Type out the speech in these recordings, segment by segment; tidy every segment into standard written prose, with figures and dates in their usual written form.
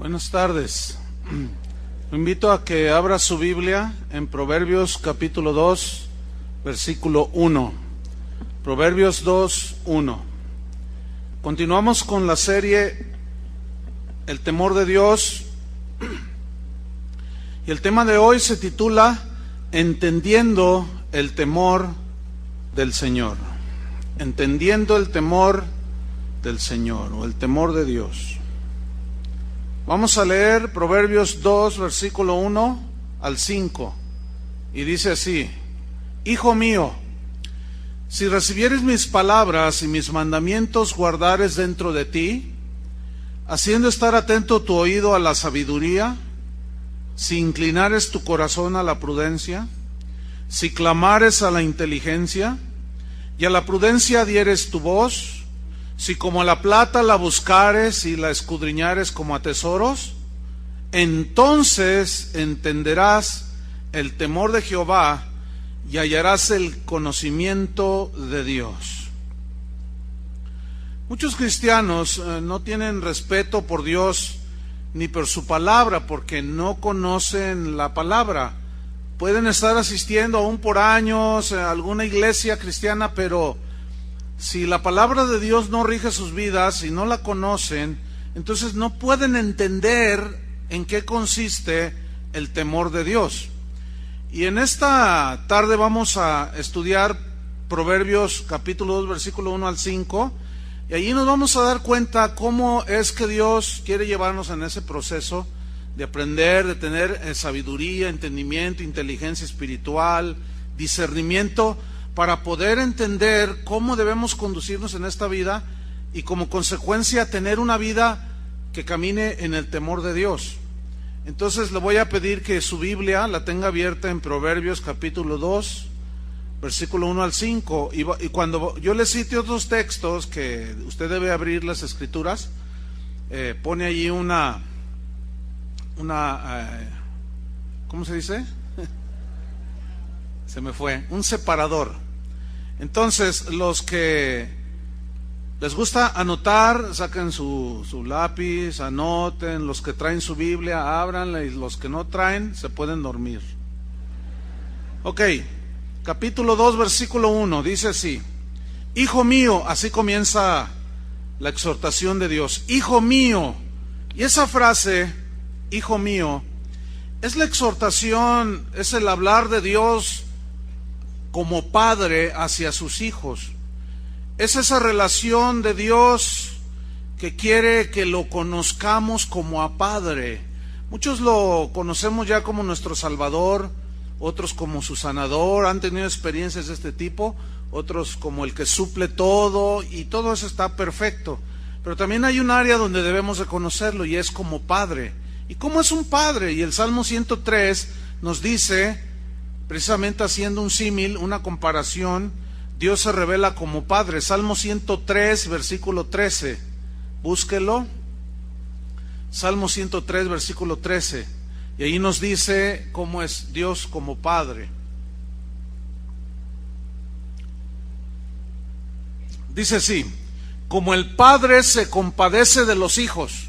Buenas tardes. Lo invito a que abra su Biblia en Proverbios capítulo 2, versículo 1. Proverbios 2, 1. Continuamos con la serie El temor de Dios. Y el tema de hoy se titula Entendiendo el temor del Señor. Entendiendo el temor del Señor o el temor de Dios. Vamos a leer Proverbios 2, versículo 1 al 5. Y dice así: Hijo mío, si recibieres mis palabras y mis mandamientos guardares dentro de ti, haciendo estar atento tu oído a la sabiduría, si inclinares tu corazón a la prudencia, si clamares a la inteligencia, y a la prudencia dieres tu voz, si como a la plata la buscares y la escudriñares como a tesoros, entonces entenderás el temor de Jehová y hallarás el conocimiento de Dios. Muchos cristianos no tienen respeto por Dios ni por su palabra porque no conocen la palabra. Pueden estar asistiendo aún por años a alguna iglesia cristiana, pero si la palabra de Dios no rige sus vidas y no la conocen, entonces no pueden entender en qué consiste el temor de Dios. Y en esta tarde vamos a estudiar Proverbios capítulo 2, versículo 1 al 5, y allí nos vamos a dar cuenta cómo es que Dios quiere llevarnos en ese proceso de aprender, de tener sabiduría, entendimiento, inteligencia espiritual, discernimiento, para poder entender cómo debemos conducirnos en esta vida y como consecuencia tener una vida que camine en el temor de Dios. Entonces le voy a pedir que su Biblia la tenga abierta en Proverbios capítulo 2, versículo 1 al 5, y cuando yo le cite otros textos que usted debe abrir las escrituras, pone allí una ¿cómo se dice? Se me fue, un separador. Entonces, los que les gusta anotar, saquen su lápiz, anoten. Los que traen su Biblia, ábranla, y los que no traen, se pueden dormir. Ok, capítulo 2, versículo 1, dice así: Hijo mío, así comienza la exhortación de Dios, hijo mío. Y esa frase, hijo mío, es la exhortación, es el hablar de Dios como padre hacia sus hijos. Es esa relación de Dios que quiere que lo conozcamos como a Padre. Muchos lo conocemos ya como nuestro Salvador, otros como su sanador, han tenido experiencias de este tipo, otros como el que suple todo, y todo eso está perfecto. Pero también hay un área donde debemos de conocerlo, y es como Padre. ¿Y cómo es un Padre? Y el Salmo 103 nos dice, precisamente haciendo un símil, una comparación, Dios se revela como Padre. Salmo 103, versículo 13. Búsquelo. Salmo 103, versículo 13. Y ahí nos dice cómo es Dios como Padre. Dice así: como el Padre se compadece de los hijos.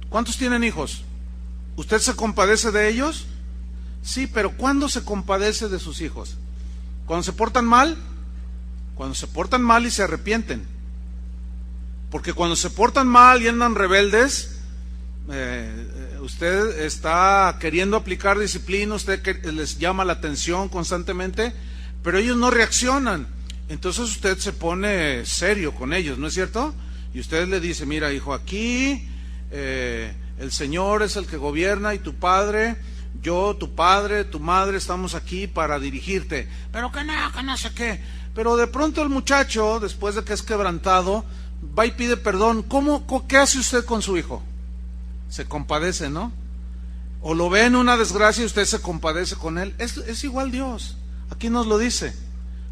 ¿Cuántos tienen hijos? ¿Usted se compadece de ellos? Sí, pero ¿cuándo se compadece de sus hijos? ¿Cuando se portan mal? Cuando se portan mal y se arrepienten. Porque cuando se portan mal y andan rebeldes, usted está queriendo aplicar disciplina, usted les llama la atención constantemente, pero ellos no reaccionan. Entonces usted se pone serio con ellos, ¿no es cierto? Y usted le dice: mira, hijo, aquí el Señor es el que gobierna, y tu padre, yo, tu padre, tu madre, estamos aquí para dirigirte. Pero que no sé qué. Pero de pronto el muchacho, después de que es quebrantado, va y pide perdón. ¿Qué hace usted con su hijo? Se compadece, ¿no? O lo ve en una desgracia y usted se compadece con él. Es igual Dios. Aquí nos lo dice.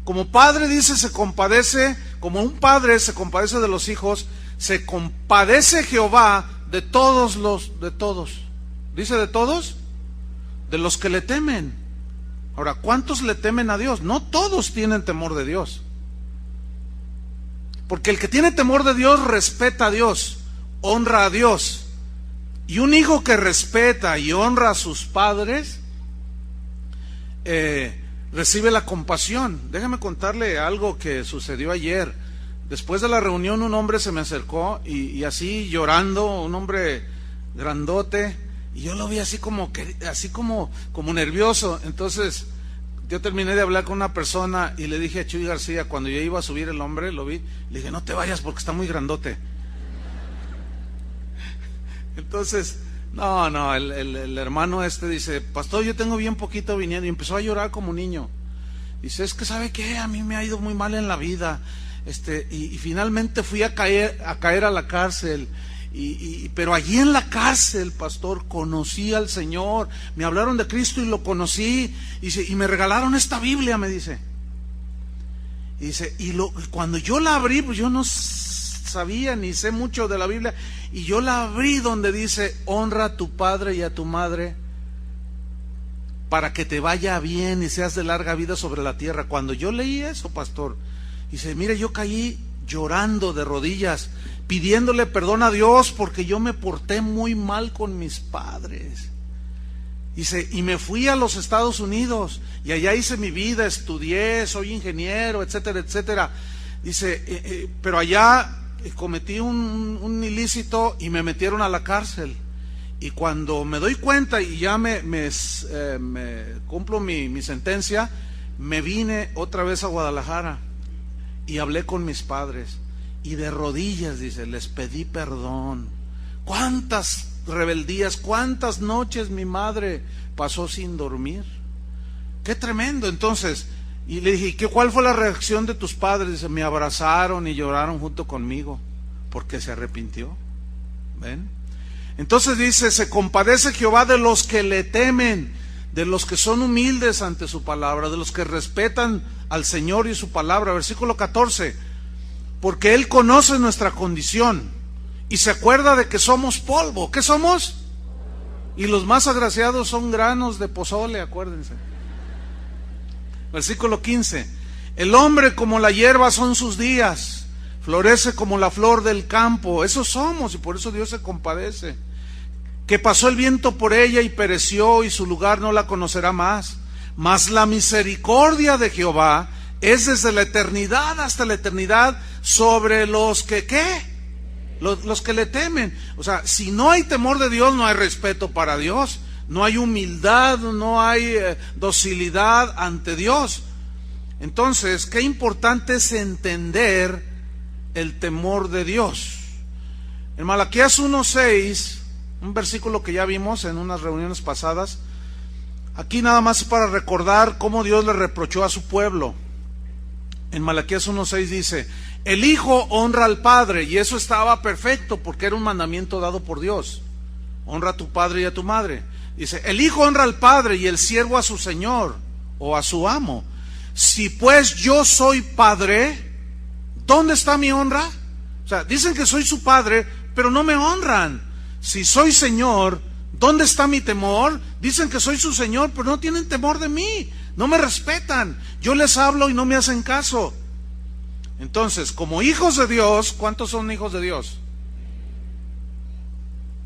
Como padre, dice, se compadece, como un padre se compadece de los hijos, se compadece Jehová de todos. ¿Dice de todos? De los que le temen. Ahora, ¿cuántos le temen a Dios? No todos tienen temor de Dios. Porque el que tiene temor de Dios respeta a Dios, honra a Dios. Y un hijo que respeta y honra a sus padres, recibe la compasión. Déjame contarle algo que sucedió ayer. Después de la reunión, un hombre se me acercó y así llorando, un hombre grandote, y yo lo vi así como nervioso. Entonces yo terminé de hablar con una persona y le dije a Chuy García, cuando yo iba a subir el hombre, lo vi, le dije, no te vayas porque está muy grandote. Entonces, el hermano dice, pastor, yo tengo bien poquito viniendo, y empezó a llorar como niño. Dice, es que ¿sabe qué? A mí me ha ido muy mal en la vida, y finalmente fui a caer a la cárcel, pero allí en la cárcel, pastor, conocí al Señor, me hablaron de Cristo y lo conocí, y me regalaron esta Biblia, me dice. Y dice, cuando yo la abrí, pues yo no sabía ni sé mucho de la Biblia, y yo la abrí donde dice, honra a tu padre y a tu madre para que te vaya bien y seas de larga vida sobre la tierra. Cuando yo leí eso, pastor, dice, mire, yo caí llorando de rodillas, pidiéndole perdón a Dios porque yo me porté muy mal con mis padres. Dice, y me fui a los Estados Unidos y allá hice mi vida, estudié, soy ingeniero, etcétera, etcétera. Dice, pero allá cometí un ilícito y me metieron a la cárcel. Y cuando me doy cuenta y ya me cumplo mi sentencia, me vine otra vez a Guadalajara y hablé con mis padres. Y de rodillas, dice, les pedí perdón. ¿Cuántas rebeldías, cuántas noches mi madre pasó sin dormir? ¡Qué tremendo! Entonces, y le dije, ¿cuál fue la reacción de tus padres? Dice, me abrazaron y lloraron junto conmigo, porque se arrepintió. ¿Ven? Entonces dice, se compadece Jehová de los que le temen, de los que son humildes ante su palabra, de los que respetan al Señor y su palabra. Versículo 14, porque Él conoce nuestra condición y se acuerda de que somos polvo. ¿Qué somos? Y los más agraciados son granos de pozole, acuérdense. Versículo 15, el hombre como la hierba son sus días, florece como la flor del campo. Eso somos, y por eso Dios se compadece. Que pasó el viento por ella y pereció, y su lugar no la conocerá más. Mas la misericordia de Jehová es desde la eternidad hasta la eternidad sobre los que, ¿qué? Los que le temen. O sea, si no hay temor de Dios, no hay respeto para Dios, no hay humildad, no hay docilidad ante Dios. Entonces, qué importante es entender el temor de Dios. En Malaquías 1:6, un versículo que ya vimos en unas reuniones pasadas, aquí nada más para recordar cómo Dios le reprochó a su pueblo. En Malaquías 1:6 dice, el hijo honra al padre, y eso estaba perfecto porque era un mandamiento dado por Dios. Honra a tu padre y a tu madre. Dice, el hijo honra al padre y el siervo a su señor o a su amo. Si pues yo soy padre, ¿dónde está mi honra? O sea, dicen que soy su padre, pero no me honran. Si soy señor, ¿dónde está mi temor? Dicen que soy su señor, pero no tienen temor de mí, no me respetan. Yo les hablo y no me hacen caso. Entonces, como hijos de Dios, ¿cuántos son hijos de Dios?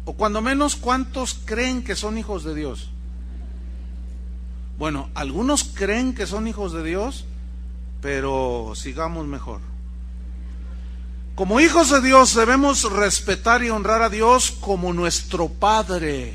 O cuando menos, ¿cuántos creen que son hijos de Dios? Bueno, algunos creen que son hijos de Dios, pero sigamos mejor. Como hijos de Dios debemos respetar y honrar a Dios como nuestro Padre.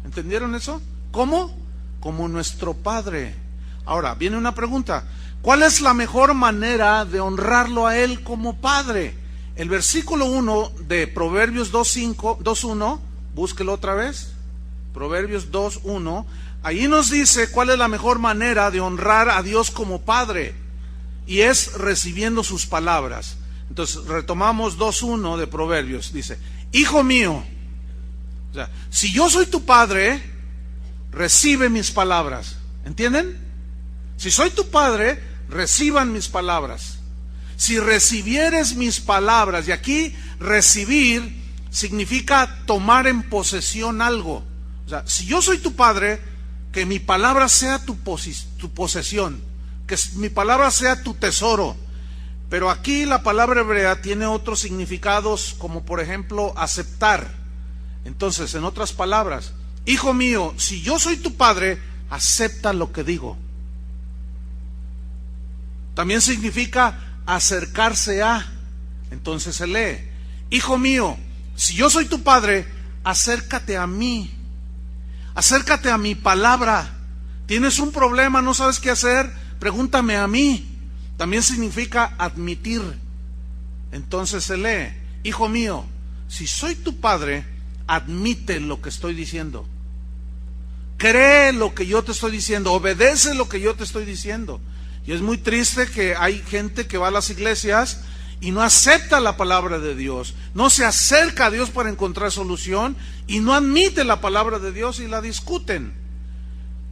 ¿Entendieron eso? ¿Cómo? Como nuestro Padre. Ahora, viene una pregunta. ¿Cuál es la mejor manera de honrarlo a Él como Padre? El versículo 1 de Proverbios 2:1, búsquelo otra vez. Proverbios 2:1, ahí nos dice cuál es la mejor manera de honrar a Dios como Padre, y es recibiendo sus palabras. Entonces retomamos 2:1 de Proverbios, dice, hijo mío, o sea, si yo soy tu padre, recibe mis palabras. ¿Entienden? Si soy tu padre, reciban mis palabras. Si recibieres mis palabras, y aquí recibir significa tomar en posesión algo. O sea, si yo soy tu padre, que mi palabra sea tu posesión, que mi palabra sea tu tesoro. Pero aquí la palabra hebrea tiene otros significados, como por ejemplo aceptar. Entonces, en otras palabras, hijo mío, si yo soy tu padre, acepta lo que digo. También significa acercarse a. Entonces se lee, hijo mío, si yo soy tu padre, acércate a mí, acércate a mi palabra. ¿Tienes un problema, no sabes qué hacer? Pregúntame a mí. También significa admitir. Entonces se lee, hijo mío, si soy tu padre, admite lo que estoy diciendo. Cree lo que yo te estoy diciendo, obedece lo que yo te estoy diciendo. Y es muy triste que hay gente que va a las iglesias y no acepta la palabra de Dios, no se acerca a Dios para encontrar solución y no admite la palabra de Dios y la discuten.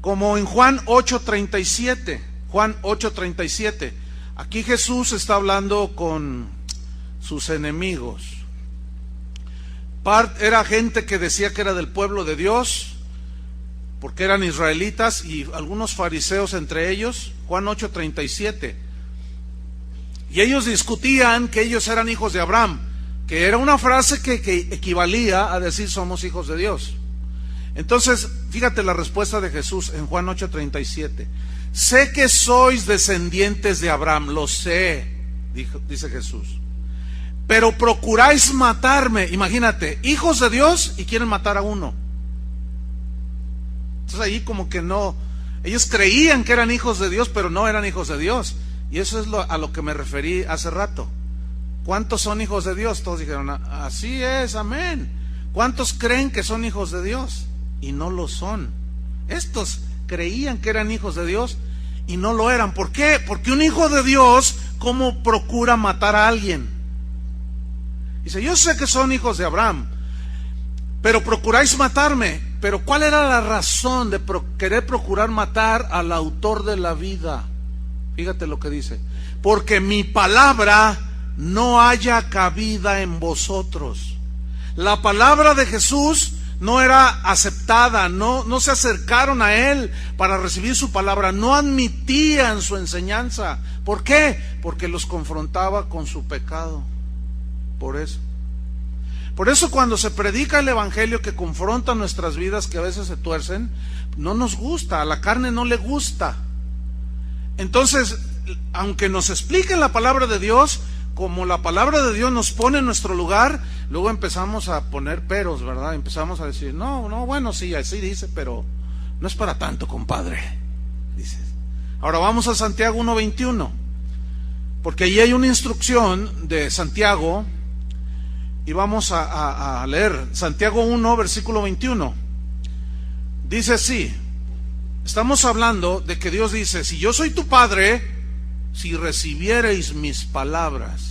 Como en Juan 8:37, Juan 8:37. Aquí Jesús está hablando con sus enemigos. Era gente que decía que era del pueblo de Dios, porque eran israelitas, y algunos fariseos entre ellos. Juan 8:37. Y ellos discutían que ellos eran hijos de Abraham, que era una frase que equivalía a decir somos hijos de Dios. Entonces, fíjate la respuesta de Jesús en Juan 8:37. Sé que sois descendientes de Abraham, lo sé, dice Jesús, pero procuráis matarme. Imagínate, hijos de Dios y quieren matar a uno. Entonces ahí como que no, ellos creían que eran hijos de Dios, pero no eran hijos de Dios. Y eso es a lo que me referí hace rato. ¿Cuántos son hijos de Dios? Todos dijeron, así es, amén. ¿Cuántos creen que son hijos de Dios? Y no lo son. Estos creían que eran hijos de Dios y no lo eran. ¿Por qué? Porque un hijo de Dios, ¿cómo procura matar a alguien? Dice, yo sé que son hijos de Abraham, pero procuráis matarme. Pero ¿cuál era la razón de querer procurar matar al autor de la vida? Fíjate lo que dice, porque mi palabra no haya cabida en vosotros. La palabra de Jesús no era aceptada, no se acercaron a Él para recibir su palabra, no admitían su enseñanza. ¿Por qué? Porque los confrontaba con su pecado. Por eso cuando se predica el evangelio que confronta nuestras vidas, que a veces se tuercen, no nos gusta, a la carne no le gusta. Entonces, aunque nos expliquen la palabra de Dios, como la palabra de Dios nos pone en nuestro lugar, luego empezamos a poner peros, ¿verdad? Empezamos a decir, no, bueno, sí, así dice, pero no es para tanto, compadre. Dices. Ahora vamos a Santiago 1:21, porque allí hay una instrucción de Santiago, y vamos a leer Santiago 1, versículo 21. Dice así, estamos hablando de que Dios dice, si yo soy tu padre, si recibiereis mis palabras.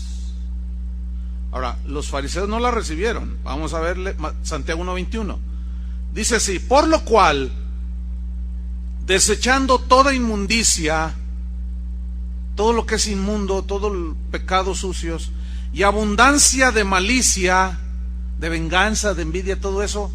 Ahora, los fariseos no las recibieron. Vamos a ver Santiago 1:21. Dice así, por lo cual, desechando toda inmundicia, todo lo que es inmundo, todo el pecado sucios, y abundancia de malicia, de venganza, de envidia, todo eso,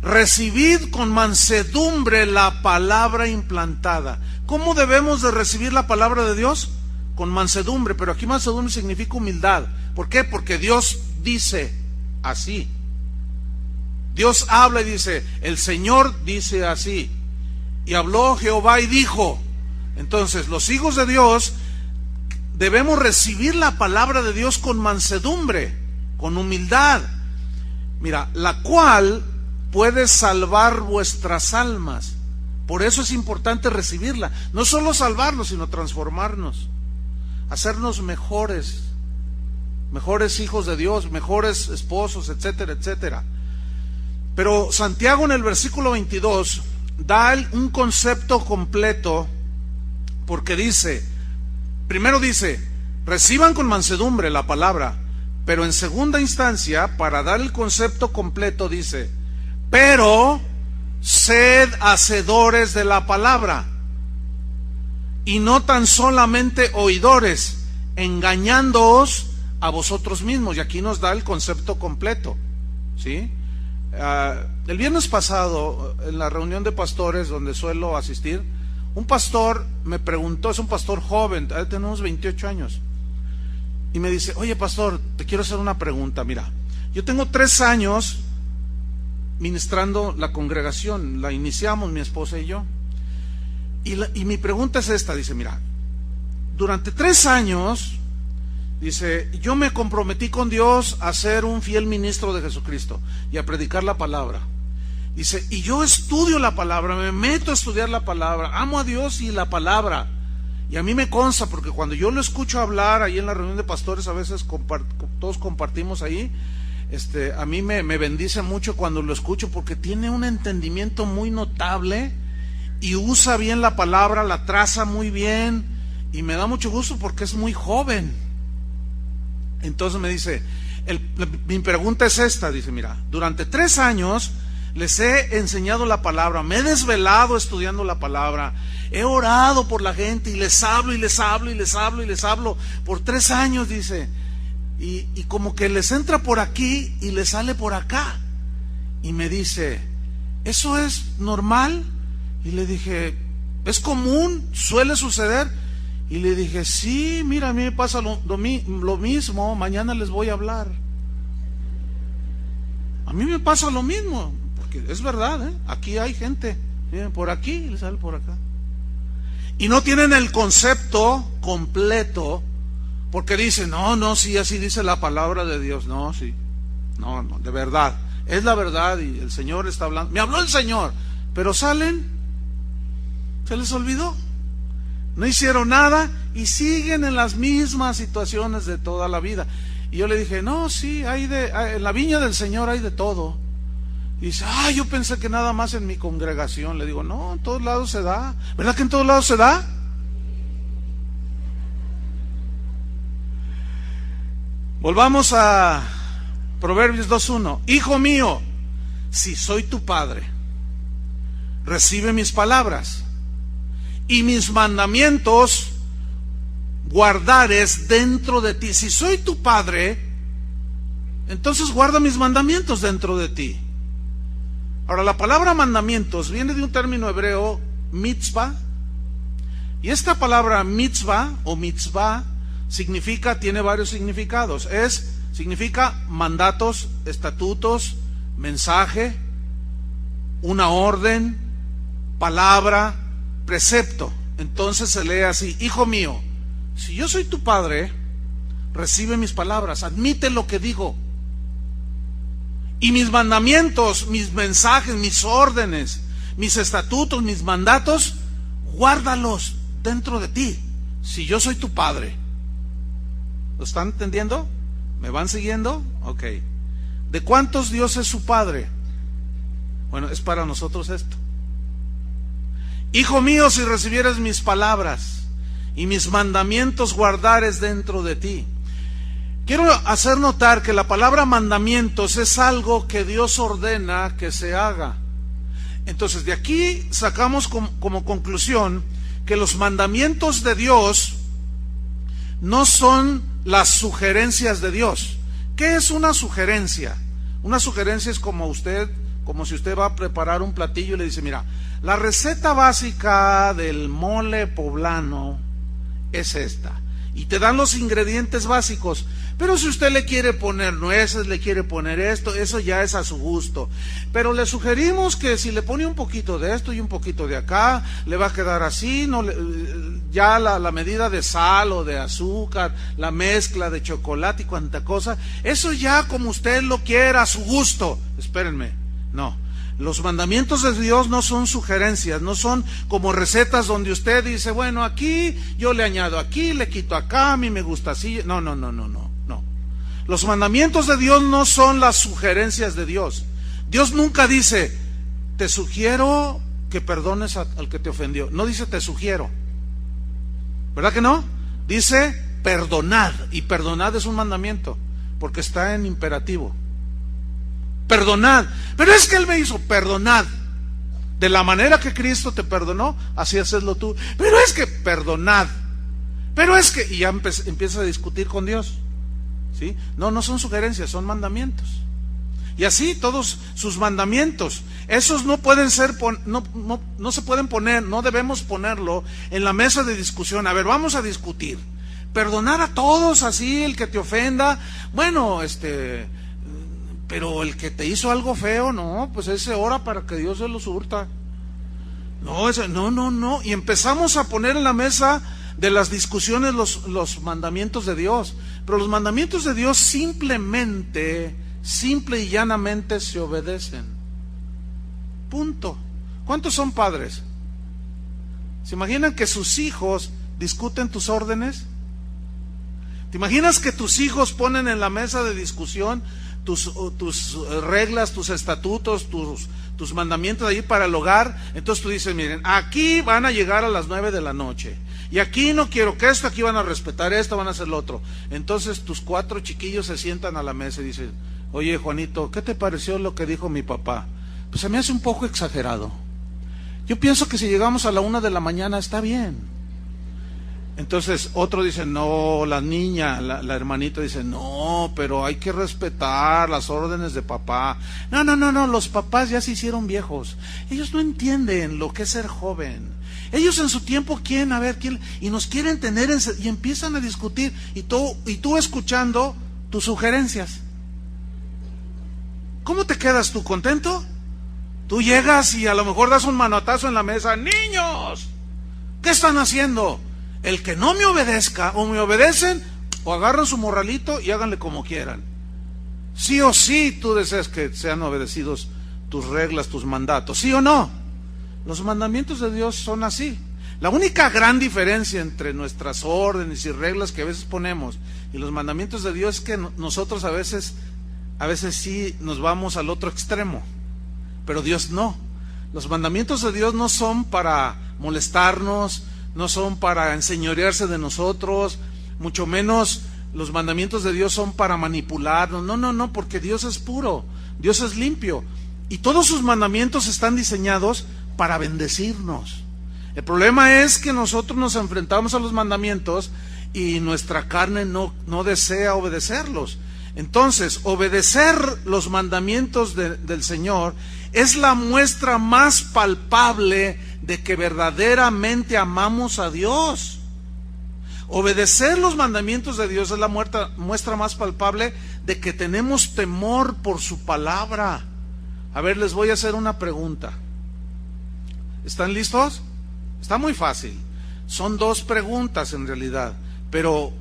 recibid con mansedumbre la palabra implantada. ¿Cómo debemos de recibir la palabra de Dios? Con mansedumbre, pero aquí mansedumbre significa humildad. ¿Por qué? Porque Dios dice así. Dios habla y dice, el Señor dice así. Y habló Jehová y dijo. Entonces, los hijos de Dios debemos recibir la palabra de Dios con mansedumbre, con humildad. Mira, la cual puede salvar vuestras almas. Por eso es importante recibirla. No solo salvarnos, sino transformarnos, hacernos mejores hijos de Dios, mejores esposos, etcétera, etcétera. Pero Santiago en el versículo 22 da un concepto completo, porque primero dice, reciban con mansedumbre la palabra, pero en segunda instancia, para dar el concepto completo, dice, pero sed hacedores de la palabra, y no tan solamente oidores, engañándoos a vosotros mismos. Y aquí nos da el concepto completo, ¿sí? El viernes pasado, en la reunión de pastores donde suelo asistir, un pastor me preguntó, es un pastor joven, tenemos 28 años, y me dice, oye pastor, te quiero hacer una pregunta. Mira, yo tengo 3 años ministrando la congregación, la iniciamos mi esposa y yo. Y mi pregunta es esta, dice, mira, durante 3 años, dice, yo me comprometí con Dios a ser un fiel ministro de Jesucristo y a predicar la palabra. Dice, y yo estudio la palabra, me meto a estudiar la palabra, amo a Dios y la palabra. Y a mí me consta, porque cuando yo lo escucho hablar ahí en la reunión de pastores, a veces todos compartimos ahí, a mí me bendice mucho cuando lo escucho, porque tiene un entendimiento muy notable y usa bien la palabra, la traza muy bien, y me da mucho gusto porque es muy joven. Entonces me dice, mi pregunta es esta, dice, mira, durante 3 años les he enseñado la palabra, me he desvelado estudiando la palabra, he orado por la gente y les hablo y les hablo y les hablo y les hablo por 3 años, dice, y como que les entra por aquí y les sale por acá. Y me dice, ¿eso es normal? Y le dije, ¿es común? ¿Suele suceder? Y le dije, sí, mira, a mí me pasa lo mismo, mañana les voy a hablar. A mí me pasa lo mismo, porque es verdad, aquí hay gente, miren, por aquí y les sale por acá. Y no tienen el concepto completo, porque dicen, no, sí, así dice la palabra de Dios. No, sí, no, de verdad, es la verdad y el Señor está hablando. Me habló el Señor, pero salen, se les olvidó, no hicieron nada y siguen en las mismas situaciones de toda la vida. Y yo le dije, no, sí, en la viña del Señor hay de todo. Y dice, yo pensé que nada más en mi congregación. Le digo, no, en todos lados se da. ¿Verdad que en todos lados se da? Volvamos a Proverbios 2:1. Hijo mío, si soy tu padre, recibe mis palabras y mis mandamientos guardares dentro de ti. Si soy tu padre, entonces guarda mis mandamientos dentro de ti. Ahora, la palabra mandamientos viene de un término hebreo, mitzvah, y esta palabra mitzvah o mitzvah tiene varios significados. Significa mandatos, estatutos, mensaje, una orden, palabra, precepto. Entonces se lee así, hijo mío, si yo soy tu padre, recibe mis palabras, admite lo que digo. Y mis mandamientos, mis mensajes, mis órdenes, mis estatutos, mis mandatos, guárdalos dentro de ti, si yo soy tu padre. ¿Lo están entendiendo? ¿Me van siguiendo? Ok. ¿De cuántos Dios es su padre? Bueno, es para nosotros esto. Hijo mío, si recibieres mis palabras y mis mandamientos guardares dentro de ti. Quiero hacer notar que la palabra mandamientos es algo que Dios ordena que se haga. Entonces, de aquí sacamos como conclusión que los mandamientos de Dios no son las sugerencias de Dios. ¿Qué es una sugerencia? Una sugerencia es como si usted va a preparar un platillo y le dice, mira, la receta básica del mole poblano es esta. Y te dan los ingredientes básicos. Pero si usted le quiere poner nueces, le quiere poner esto, eso ya es a su gusto. Pero le sugerimos que si le pone un poquito de esto y un poquito de acá, le va a quedar así, ya la medida de sal o de azúcar, la mezcla de chocolate y cuanta cosa, eso ya como usted lo quiera, a su gusto. Espérenme, no. Los mandamientos de Dios no son sugerencias, no son como recetas donde usted dice, bueno, aquí yo le añado aquí, le quito acá, a mí me gusta así. No. Los mandamientos de Dios no son las sugerencias de Dios. Dios nunca dice, te sugiero que perdones al que te ofendió. No dice te sugiero. ¿Verdad que no? Dice perdonad, y perdonad es un mandamiento, porque está en imperativo. Perdonad, pero es que Él me hizo, perdonad. De la manera que Cristo te perdonó, así hacerlo tú. Pero es que, perdonad. Pero es que, y ya empieza a discutir con Dios. ¿Sí? No son sugerencias, son mandamientos. Y así todos sus mandamientos, esos no pueden ser, no se pueden poner, no debemos ponerlo en la mesa de discusión. A ver, vamos a discutir. Perdonar a todos así, el que te ofenda. Bueno, Pero el que te hizo algo feo, no, pues ese ora para que Dios se lo surta. No, no. Y empezamos a poner en la mesa de las discusiones los mandamientos de Dios. Pero los mandamientos de Dios simple y llanamente se obedecen. Punto. ¿Cuántos son padres? ¿Se imaginan que sus hijos discuten tus órdenes? ¿Te imaginas que tus hijos ponen en la mesa de discusión tus reglas, tus estatutos, tus mandamientos ahí para el hogar? Entonces tú dices, miren, aquí van a llegar a las 9 de la noche. Y aquí no quiero que esto, aquí van a respetar esto, van a hacer lo otro. Entonces tus 4 chiquillos se sientan a la mesa y dicen, oye Juanito, ¿qué te pareció lo que dijo mi papá? Pues se me hace un poco exagerado. Yo pienso que si llegamos a la 1 de la mañana está bien. Entonces otro dice, no, la niña, la hermanita dice, no, pero hay que respetar las órdenes de papá. No, los papás ya se hicieron viejos. Ellos no entienden lo que es ser joven. Ellos en su tiempo quieren, y nos quieren tener, y empiezan a discutir, y tú escuchando tus sugerencias. ¿Cómo te quedas tú? ¿Contento? Tú llegas y a lo mejor das un manotazo en la mesa. Niños, ¿qué están haciendo? El que no me obedezca, o me obedecen, o agarran su morralito y háganle como quieran. Sí o sí tú deseas que sean obedecidos tus reglas, tus mandatos, ¿sí o no? Los mandamientos de Dios son así. La única gran diferencia entre nuestras órdenes y reglas que a veces ponemos y los mandamientos de Dios es que nosotros a veces sí nos vamos al otro extremo, pero Dios no. Los mandamientos de Dios no son para molestarnos, no son para enseñorearse de nosotros, mucho menos los mandamientos de Dios son para manipularnos. No, porque Dios es puro, Dios es limpio, y todos sus mandamientos están diseñados para bendecirnos. El problema es que nosotros nos enfrentamos a los mandamientos y nuestra carne no desea obedecerlos. Entonces, obedecer los mandamientos del Señor es la muestra más palpable de que verdaderamente amamos a Dios. Obedecer los mandamientos de Dios es la muestra más palpable de que tenemos temor por su palabra. A ver, les voy a hacer una pregunta. ¿Están listos? Está muy fácil. Son 2 preguntas en realidad, pero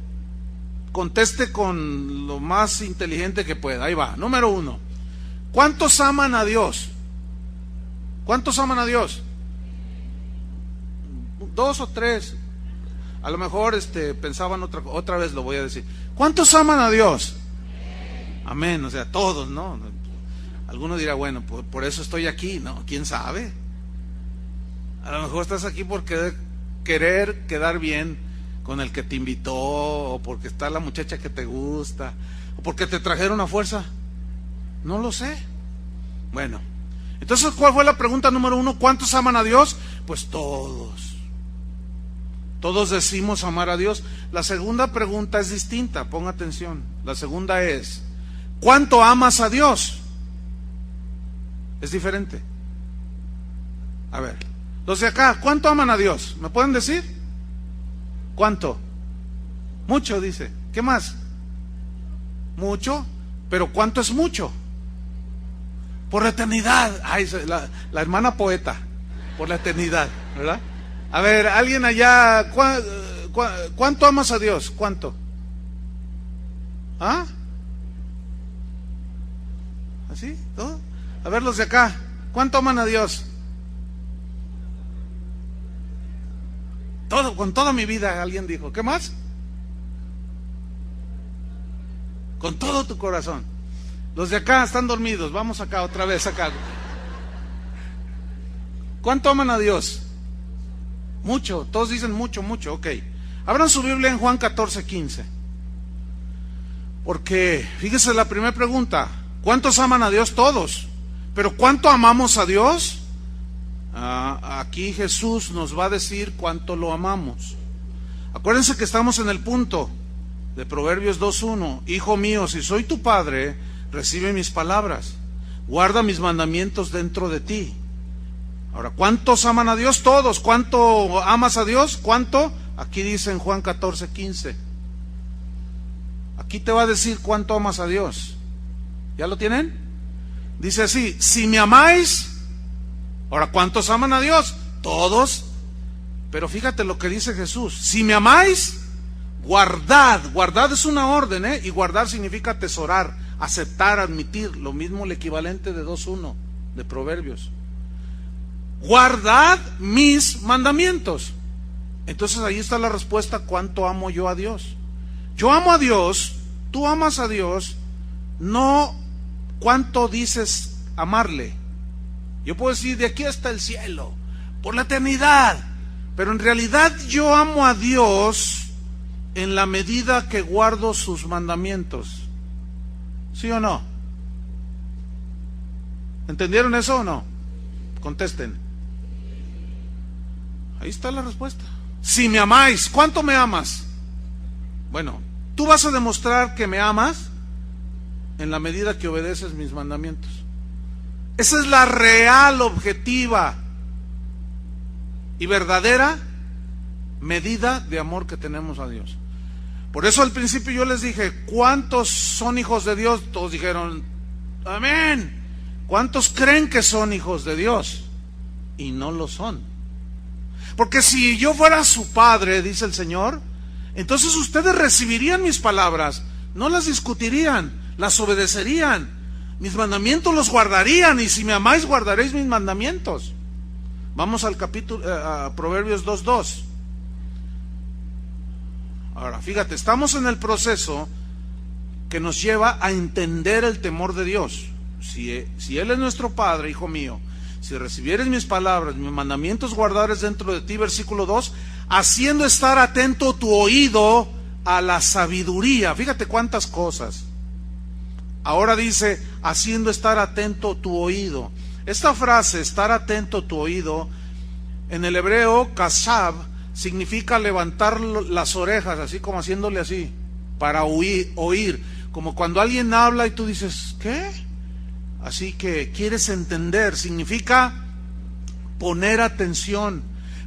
conteste con lo más inteligente que pueda. Ahí va. Número 1. ¿Cuántos aman a Dios? ¿Cuántos aman a Dios? 2 o 3. A lo mejor pensaban otra vez, lo voy a decir. ¿Cuántos aman a Dios? Amén. O sea, todos, ¿no? Alguno dirá, bueno, por eso estoy aquí, ¿no? ¿Quién sabe? A lo mejor estás aquí por querer quedar bien con el que te invitó, o porque está la muchacha que te gusta, o porque te trajeron a fuerza. No lo sé. Bueno, entonces, ¿cuál fue la pregunta número 1? ¿Cuántos aman a Dios? Pues todos. Todos decimos amar a Dios. La segunda pregunta es distinta, ponga atención. La segunda es, ¿cuánto amas a Dios? Es diferente. A ver, los de acá, ¿cuánto aman a Dios? ¿Me pueden decir? ¿Cuánto? Mucho, dice. ¿Qué más? Mucho, pero ¿cuánto es mucho? Por la eternidad. Ay, la hermana poeta, por la eternidad, ¿verdad? A ver, alguien allá, ¿cuánto amas a Dios? ¿Cuánto? ¿Ah? ¿Así? ¿Todo? A ver, los de acá, ¿cuánto aman a Dios? Todo, con toda mi vida, alguien dijo. ¿Qué más? Con todo tu corazón. Los de acá están dormidos. Vamos acá otra vez, acá. ¿Cuánto aman a Dios? Mucho. Todos dicen mucho, ok. Abran su Biblia en Juan 14:15. Porque, fíjese la primera pregunta. ¿Cuántos aman a Dios? Todos. Pero ¿cuánto amamos a Dios? Aquí Jesús nos va a decir cuánto lo amamos. Acuérdense que estamos en el punto de Proverbios 2:1. Hijo mío, si soy tu padre, recibe mis palabras, guarda mis mandamientos dentro de ti. Ahora, ¿cuántos aman a Dios? Todos. ¿Cuánto amas a Dios? ¿Cuánto? Aquí dice en Juan 14:15. Aquí te va a decir cuánto amas a Dios. ¿Ya lo tienen? Dice así: si me amáis. Ahora, ¿cuántos aman a Dios? Todos. Pero fíjate lo que dice Jesús: si me amáis, guardad. Guardad es una orden, y guardar significa atesorar, aceptar, admitir. Lo mismo el equivalente de 2:1 de Proverbios. Guardad mis mandamientos. Entonces ahí está la respuesta: ¿cuánto amo yo a Dios? Yo amo a Dios, tú amas a Dios, no cuánto dices amarle. Yo puedo decir de aquí hasta el cielo, por la eternidad, pero en realidad yo amo a Dios en la medida que guardo sus mandamientos. ¿Sí o no? ¿Entendieron eso o no? Contesten. Ahí está la respuesta. Si me amáis, ¿cuánto me amas? Bueno, tú vas a demostrar que me amas en la medida que obedeces mis mandamientos. Esa es la real, objetiva y verdadera medida de amor que tenemos a Dios. Por eso al principio yo les dije: ¿cuántos son hijos de Dios? Todos dijeron amén. ¿Cuántos creen que son hijos de Dios? Y no lo son. Porque si yo fuera su padre, dice el Señor, entonces ustedes recibirían mis palabras, no las discutirían, las obedecerían, mis mandamientos los guardarían, y si me amáis guardaréis mis mandamientos. Vamos al capítulo, a Proverbios 2:2. Ahora, fíjate, estamos en el proceso que nos lleva a entender el temor de Dios. Si Él es nuestro Padre, hijo mío, si recibieres mis palabras, mis mandamientos guardares dentro de ti, versículo 2, haciendo estar atento tu oído a la sabiduría. Fíjate cuántas cosas. Ahora dice, haciendo estar atento tu oído. Esta frase, estar atento tu oído, en el hebreo, kasab, significa levantar las orejas, así como haciéndole así, para oír. Como cuando alguien habla y tú dices, ¿qué? Así que quieres entender, significa poner atención,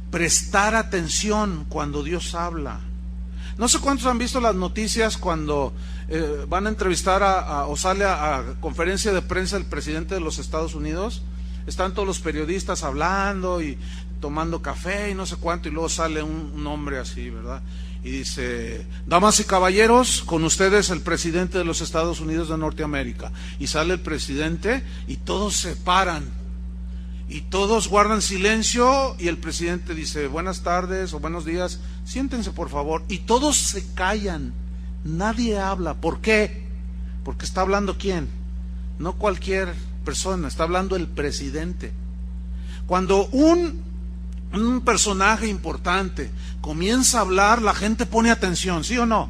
prestar atención cuando Dios habla. No sé cuántos han visto las noticias cuando van a entrevistar o sale a conferencia de prensa el presidente de los Estados Unidos. Están todos los periodistas hablando y tomando café y no sé cuánto, y luego sale un hombre así, ¿verdad? Y dice, damas y caballeros, con ustedes el presidente de los Estados Unidos de Norteamérica. Y sale el presidente y todos se paran y todos guardan silencio, y el presidente dice, buenas tardes o buenos días, siéntense por favor, y todos se callan, nadie habla. ¿Por qué? Porque está hablando ¿quién? No cualquier persona, está hablando el presidente. Cuando un personaje importante comienza a hablar, la gente pone atención, ¿sí o no?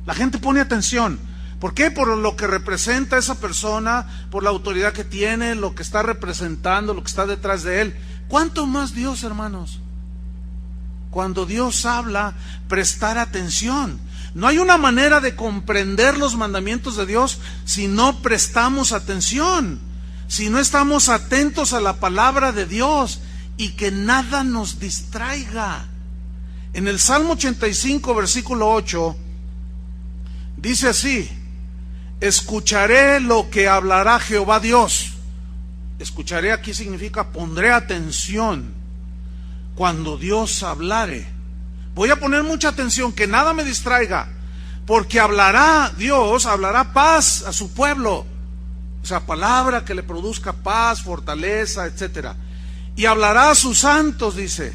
La gente pone atención. ¿Por qué? Por lo que representa esa persona, por la autoridad que tiene, lo que está representando, lo que está detrás de él. ¿Cuánto más Dios, hermanos? Cuando Dios habla, prestar atención. No hay una manera de comprender los mandamientos de Dios si no prestamos atención, si no estamos atentos a la palabra de Dios, y que nada nos distraiga. En el Salmo 85, versículo 8, dice así, escucharé lo que hablará Jehová Dios. Escucharé aquí significa pondré atención cuando Dios hablare. Voy a poner mucha atención, que nada me distraiga, porque hablará Dios, hablará paz a su pueblo. O sea, palabra que le produzca paz, fortaleza, etcétera. Y hablará a sus santos, dice.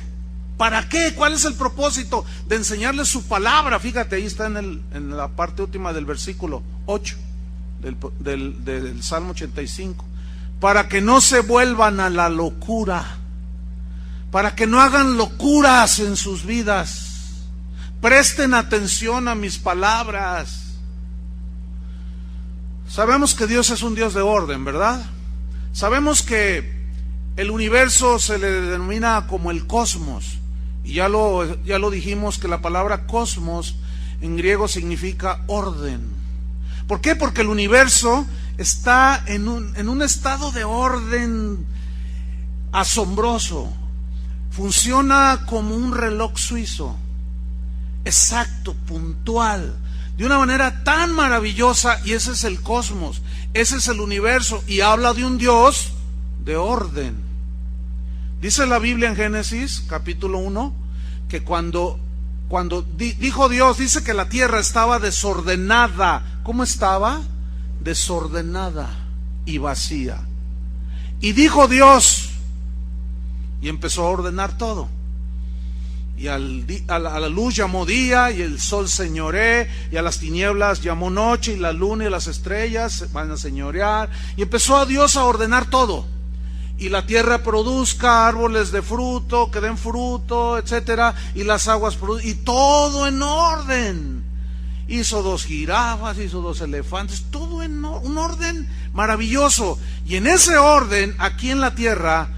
¿Para qué? ¿Cuál es el propósito? De enseñarles su palabra. Fíjate, ahí está en la parte última del versículo 8 del Salmo 85. Para que no se vuelvan a la locura, para que no hagan locuras en sus vidas. Presten atención a mis palabras. Sabemos que Dios es un Dios de orden, ¿verdad? Sabemos que el universo se le denomina como el cosmos, y ya lo dijimos, que la palabra cosmos en griego significa orden. ¿Por qué? Porque el universo está en un estado de orden asombroso. Funciona como un reloj suizo, exacto, puntual, de una manera tan maravillosa, y ese es el cosmos. Ese es el universo y habla de un Dios de orden. Dice la Biblia en Génesis capítulo 1 que cuando dijo Dios, dice que la tierra estaba desordenada. ¿Cómo estaba? Desordenada y vacía. Y dijo Dios, y empezó a ordenar todo. Y a la luz llamó día, y el sol señoré, y a las tinieblas llamó noche, y la luna y las estrellas van a señorear. Y empezó a Dios a ordenar todo. Y la tierra produzca árboles de fruto, que den fruto, etcétera, y las aguas produzcan, y todo en orden. Hizo 2 jirafas, hizo 2 elefantes, todo en un orden maravilloso. Y en ese orden, aquí en la tierra,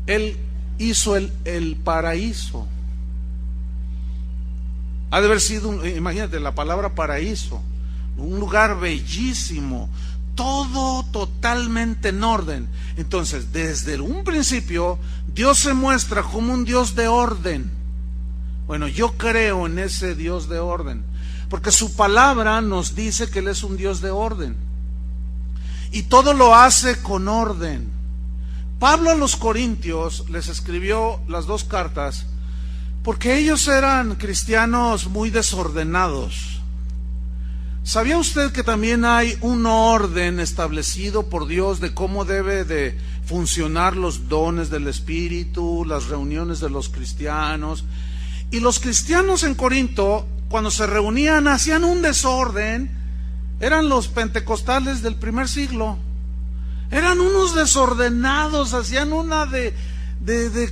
Él hizo el paraíso. Ha de haber sido, imagínate, la palabra paraíso, un lugar bellísimo, todo totalmente en orden. Entonces, desde un principio, Dios se muestra como un Dios de orden. Bueno, yo creo en ese Dios de orden, porque su palabra nos dice que Él es un Dios de orden. Y todo lo hace con orden. Pablo a los Corintios les escribió las 2 cartas porque ellos eran cristianos muy desordenados. ¿Sabía usted que también hay un orden establecido por Dios de cómo debe de funcionar los dones del Espíritu, las reuniones de los cristianos? Y los cristianos en Corinto, cuando se reunían, hacían un desorden. Eran los pentecostales del primer siglo. Eran unos desordenados, hacían una de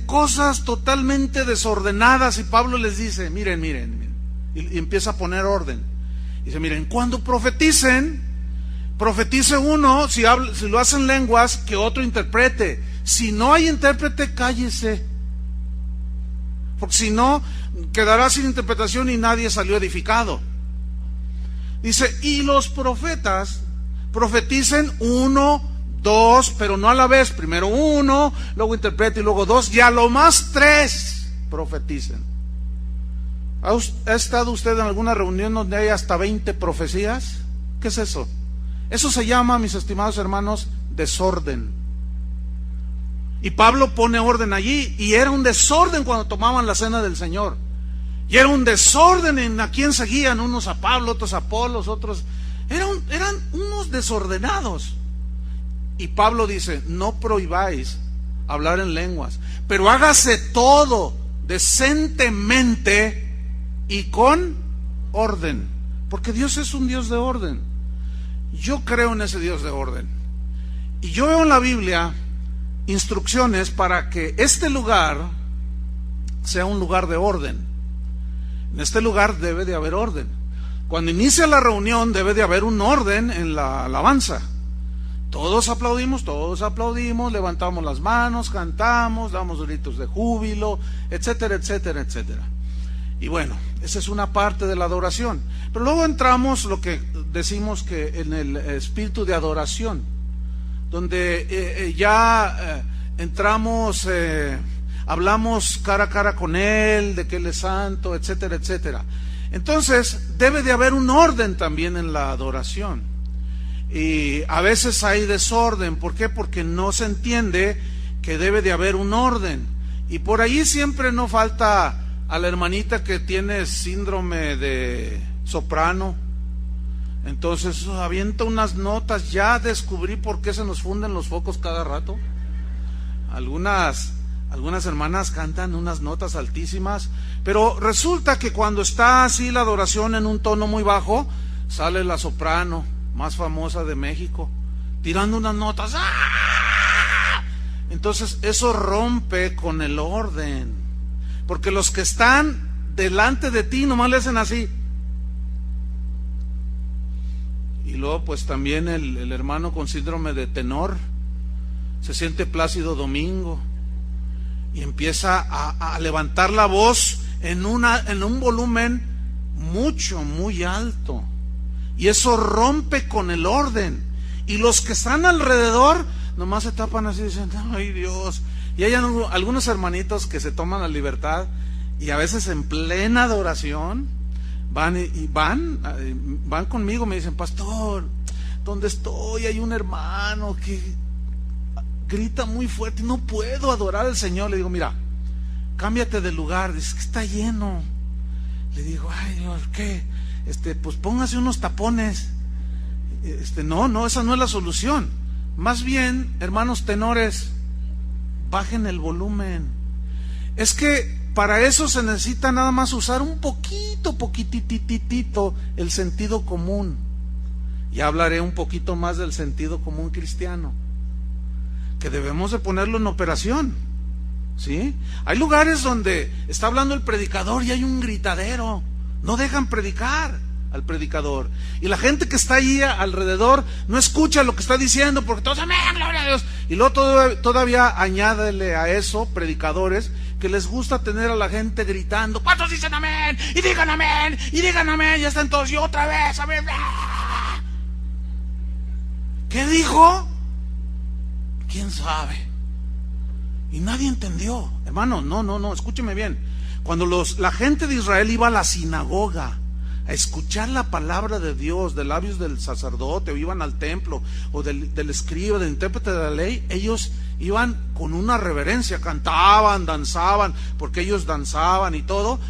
cosas totalmente desordenadas. Y Pablo les dice, miren, y empieza a poner orden. Dice, miren, cuando profetice uno, si lo hacen lenguas, que otro interprete. Si no hay intérprete, cállese. Porque si no, quedará sin interpretación y nadie salió edificado. Dice, y los profetas profeticen 1, 2, pero no a la vez. Primero 1, luego interprete y luego 2, y a lo más 3 profeticen. ¿Ha estado usted en alguna reunión donde hay hasta 20 profecías? ¿Qué es eso? Eso se llama, mis estimados hermanos, desorden. Y Pablo pone orden allí, y era un desorden cuando tomaban la cena del Señor. Y era un desorden en a quién seguían, unos a Pablo, otros a Apolos, otros. Eran unos desordenados. Y Pablo dice, no prohibáis hablar en lenguas, pero hágase todo decentemente y con orden, porque Dios es un Dios de orden. Yo creo en ese Dios de orden. Y yo veo en la Biblia instrucciones para que este lugar sea un lugar de orden. En este lugar debe de haber orden. Cuando inicia la reunión debe de haber un orden en la alabanza. Todos aplaudimos, levantamos las manos, cantamos, damos gritos de júbilo, etcétera, etcétera, etcétera. Y bueno, esa es una parte de la adoración. Pero luego entramos lo que decimos que en el espíritu de adoración, donde entramos, hablamos cara a cara con Él, de que Él es santo, etcétera, etcétera. Entonces, debe de haber un orden también en la adoración. Y a veces hay desorden. ¿Por qué? Porque no se entiende que debe de haber un orden. Y por ahí siempre no falta a la hermanita que tiene síndrome de soprano. Entonces avienta unas notas. Ya descubrí por qué se nos funden los focos cada rato. Algunas hermanas cantan unas notas altísimas, pero resulta que cuando está así la adoración en un tono muy bajo, sale la soprano más famosa de México, tirando unas notas. ¡Ah! Entonces eso rompe con el orden, porque los que están delante de ti nomás le hacen así. Y luego pues también el hermano con síndrome de tenor se siente Plácido Domingo y empieza a levantar la voz en un volumen muy alto. Y eso rompe con el orden. Y los que están alrededor nomás se tapan así y dicen, ay Dios. Y hay algunos hermanitos que se toman la libertad y a veces en plena adoración van conmigo, me dicen, pastor, donde estoy hay un hermano que grita muy fuerte y no puedo adorar al Señor. Le digo, mira, cámbiate de lugar. Dice que está lleno. Le digo, ay Dios, ¿qué? Pues póngase unos tapones. No, esa no es la solución. Más bien, hermanos tenores, bajen el volumen. Es que para eso se necesita nada más usar un poquititito el sentido común. Ya hablaré un poquito más del sentido común cristiano, que debemos de ponerlo en operación, ¿sí? Hay lugares donde está hablando el predicador y hay un gritadero, no dejan predicar al predicador, y la gente que está ahí alrededor no escucha lo que está diciendo, porque todos, amén, gloria a Dios. Y luego todavía añádele a eso predicadores que les gusta tener a la gente gritando, ¿cuántos dicen amén? Y digan amén, y digan amén, ya están todos, y otra vez, amén. ¿Qué dijo? ¿Quién sabe? Y nadie entendió. Hermano, no, escúcheme bien. Cuando la gente de Israel iba a la sinagoga a escuchar la palabra de Dios de labios del sacerdote, o iban al templo, o del escriba, del intérprete de la ley, ellos iban con una reverencia, cantaban, danzaban, porque ellos danzaban y todo.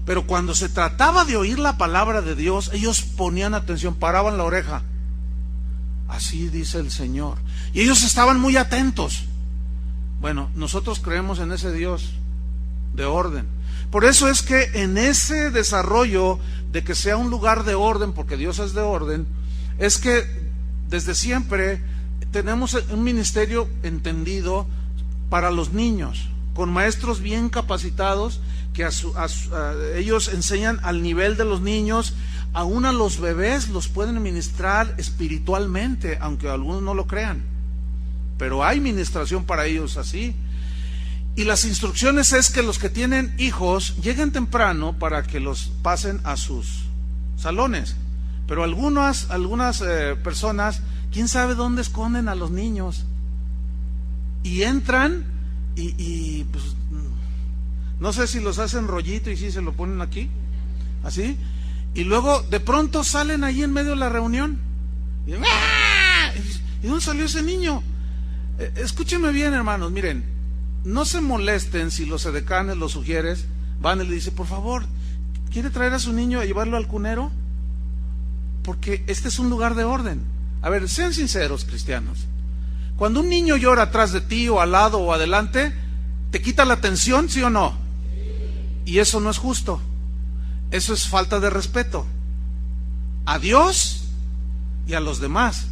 Pero cuando se trataba de oír la palabra de Dios, ellos ponían atención, paraban la oreja. Así dice el Señor. Y ellos estaban muy atentos. Bueno, nosotros creemos en ese Dios de orden. Por eso es que en ese desarrollo de que sea un lugar de orden, porque Dios es de orden, es que desde siempre tenemos un ministerio entendido para los niños, con maestros bien capacitados, que ellos enseñan al nivel de los niños. Aún a los bebés los pueden ministrar espiritualmente, aunque algunos no lo crean, pero hay ministración para ellos así. Y las instrucciones es que los que tienen hijos lleguen temprano para que los pasen a sus salones. Pero algunas personas, quién sabe dónde esconden a los niños, y entran y pues no sé si los hacen rollito y si se lo ponen aquí, así. Y luego de pronto salen ahí en medio de la reunión. Y dónde salió ese niño? Escúchenme bien, hermanos, miren, no se molesten si los edecanes, los sugieres, van y le dicen, por favor, ¿quiere traer a su niño a llevarlo al cunero? Porque este es un lugar de orden. A ver, sean sinceros, cristianos. Cuando un niño llora atrás de ti, o al lado, o adelante, ¿te quita la atención, sí o no? Y eso no es justo. Eso es falta de respeto a Dios y a los demás.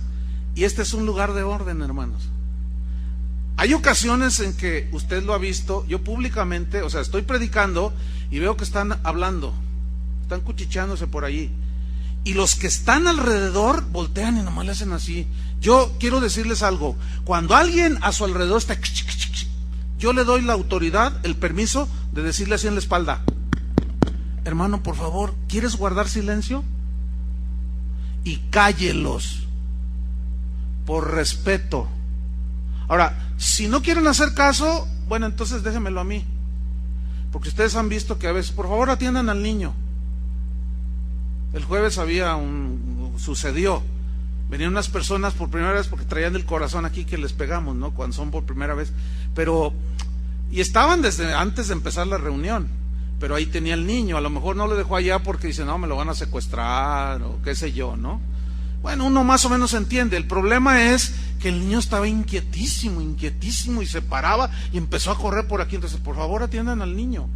Y este es un lugar de orden, hermanos. Hay ocasiones en que usted lo ha visto, yo públicamente, o sea, estoy predicando y veo que están hablando, están cuchichándose por allí, y los que están alrededor voltean y nomás le hacen así. Yo quiero decirles algo: cuando alguien a su alrededor está, yo le doy la autoridad, el permiso de decirle así en la espalda, hermano, por favor, ¿quieres guardar silencio? Y cállelos, por respeto. Ahora, si no quieren hacer caso, bueno, entonces déjenmelo a mí, porque ustedes han visto que a veces, por favor, atiendan al niño. El jueves sucedió, venían unas personas por primera vez, porque traían el corazón aquí que les pegamos, ¿no? Cuando son por primera vez, y estaban desde antes de empezar la reunión. Pero ahí tenía el niño, a lo mejor no lo dejó allá porque dice, no, me lo van a secuestrar, o qué sé yo, ¿no? Bueno, uno más o menos entiende. El problema es que el niño estaba inquietísimo, y se paraba y empezó a correr por aquí. Entonces, por favor, atiendan al niño.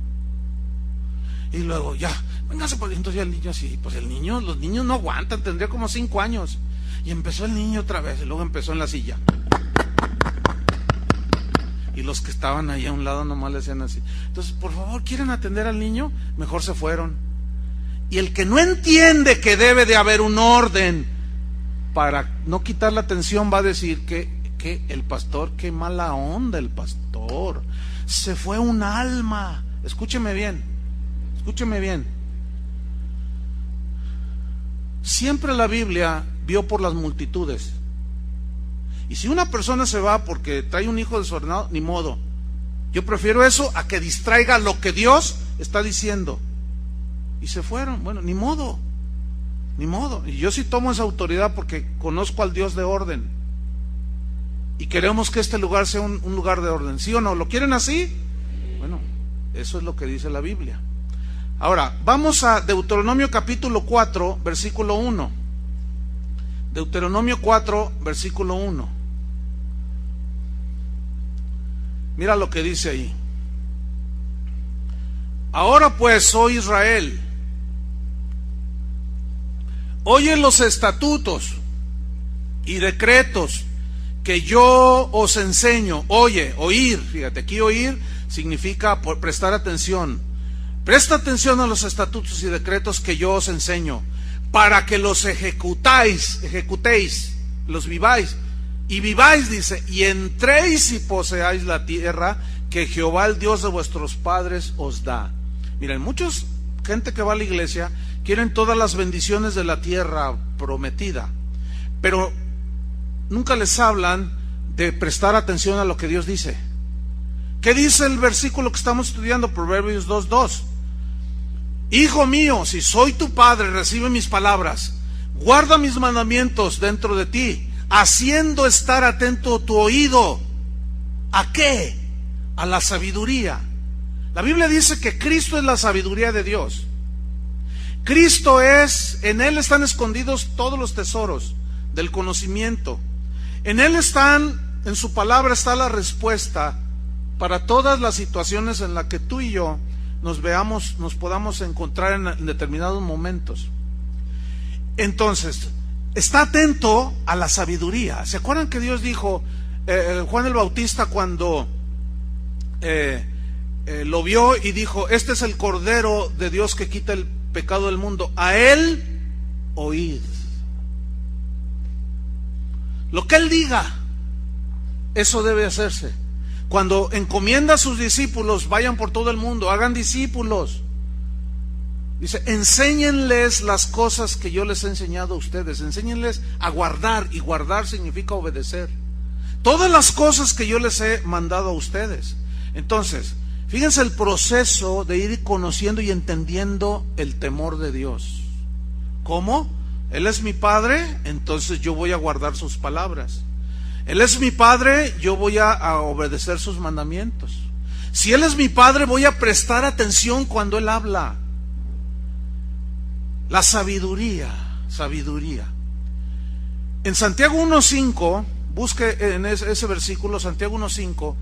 Y luego, ya, véngase por ahí. Entonces ya el niño así, pues los niños no aguantan, tendría como 5 años. Y empezó el niño otra vez, y luego empezó en la silla. Y los que estaban ahí a un lado nomás le hacían así. Entonces, por favor, ¿quieren atender al niño? Mejor se fueron. Y el que no entiende que debe de haber un orden para no quitar la atención va a decir que el pastor, qué mala onda el pastor, se fue un alma. Escúcheme bien, escúcheme bien. Siempre la Biblia vio por las multitudes. Y si una persona se va porque trae un hijo desordenado, ni modo. Yo prefiero eso a que distraiga lo que Dios está diciendo. Y se fueron, bueno, ni modo. Ni modo. Y yo sí tomo esa autoridad porque conozco al Dios de orden. Y queremos que este lugar sea un lugar de orden. ¿Sí o no? ¿Lo quieren así? Bueno, eso es lo que dice la Biblia. Ahora, vamos a Deuteronomio capítulo 4, versículo 1. Deuteronomio 4, versículo 1. Mira lo que dice ahí. Ahora pues, oh Israel, oye los estatutos y decretos que yo os enseño. Oye, oír, fíjate, aquí oír significa prestar atención. Presta atención a los estatutos y decretos que yo os enseño, para que los ejecutéis, los viváis, y viváis, dice, y entréis y poseáis la tierra que Jehová, el Dios de vuestros padres, os da. Miren, muchos, gente que va a la iglesia, quieren todas las bendiciones de la tierra prometida, pero nunca les hablan de prestar atención a lo que Dios dice. ¿Qué dice el versículo que estamos estudiando? Proverbios 2:2. Hijo mío, si soy tu padre, recibe mis palabras, guarda mis mandamientos dentro de ti, haciendo estar atento tu oído. ¿A qué? A la sabiduría. La Biblia dice que Cristo es la sabiduría de Dios. Cristo es, en Él están escondidos todos los tesoros del conocimiento. En Él están, en su palabra está la respuesta para todas las situaciones en las que tú y yo nos podamos encontrar en determinados momentos. Entonces, está atento a la sabiduría. ¿Se acuerdan que Dios dijo, Juan el Bautista cuando lo vio y dijo, este es el Cordero de Dios que quita el pecado del mundo, a Él oíd? Lo que Él diga, eso debe hacerse. Cuando encomienda a sus discípulos, vayan por todo el mundo, hagan discípulos. Dice, enséñenles las cosas que yo les he enseñado a ustedes, enséñenles a guardar, y guardar significa obedecer. Todas las cosas que yo les he mandado a ustedes. Entonces, fíjense el proceso de ir conociendo y entendiendo el temor de Dios. ¿Cómo? Él es mi Padre, entonces yo voy a guardar sus palabras. Él es mi Padre, yo voy a obedecer sus mandamientos. Si Él es mi Padre, voy a prestar atención cuando Él habla. La sabiduría. En Santiago 1:5, busque en ese versículo, Santiago 1:5,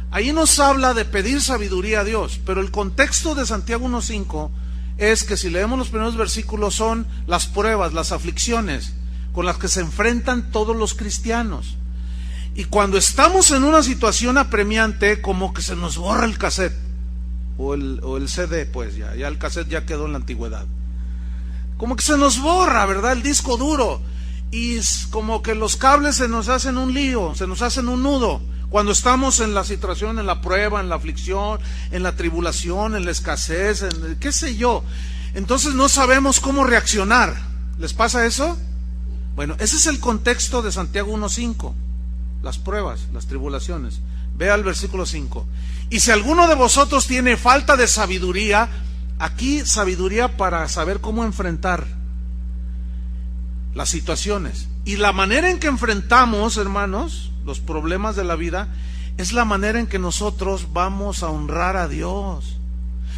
ahí nos habla de pedir sabiduría a Dios, pero el contexto de Santiago 1:5 es que si leemos los primeros versículos son las pruebas, las aflicciones con las que se enfrentan todos los cristianos. Y cuando estamos en una situación apremiante, como que se nos borra el cassette o el CD, pues ya el cassette ya quedó en la antigüedad. Como que se nos borra, ¿verdad? El disco duro, y como que los cables se nos hacen un lío, se nos hacen un nudo. Cuando estamos en la situación, en la prueba, en la aflicción, en la tribulación, en la escasez, en qué sé yo, entonces no sabemos cómo reaccionar. ¿Les pasa eso? Bueno, ese es el contexto de Santiago 1:5. Las pruebas, las tribulaciones. Vea el versículo 5. Y si alguno de vosotros tiene falta de sabiduría, aquí sabiduría para saber cómo enfrentar las situaciones. Y la manera en que enfrentamos, hermanos, los problemas de la vida, es la manera en que nosotros vamos a honrar a Dios,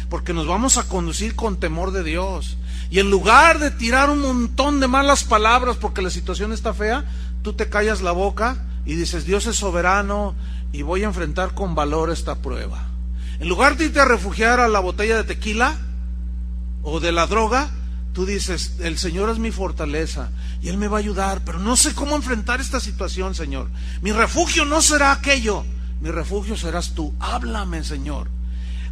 porque nos vamos a conducir con temor de Dios. Y en lugar de tirar un montón de malas palabras porque la situación está fea, tú te callas la boca y dices, Dios es soberano y voy a enfrentar con valor esta prueba. En lugar de irte a refugiar a la botella de tequila o de la droga, tú dices, el Señor es mi fortaleza y Él me va a ayudar, pero no sé cómo enfrentar esta situación, Señor. Mi refugio no será aquello, mi refugio serás tú. Háblame, Señor.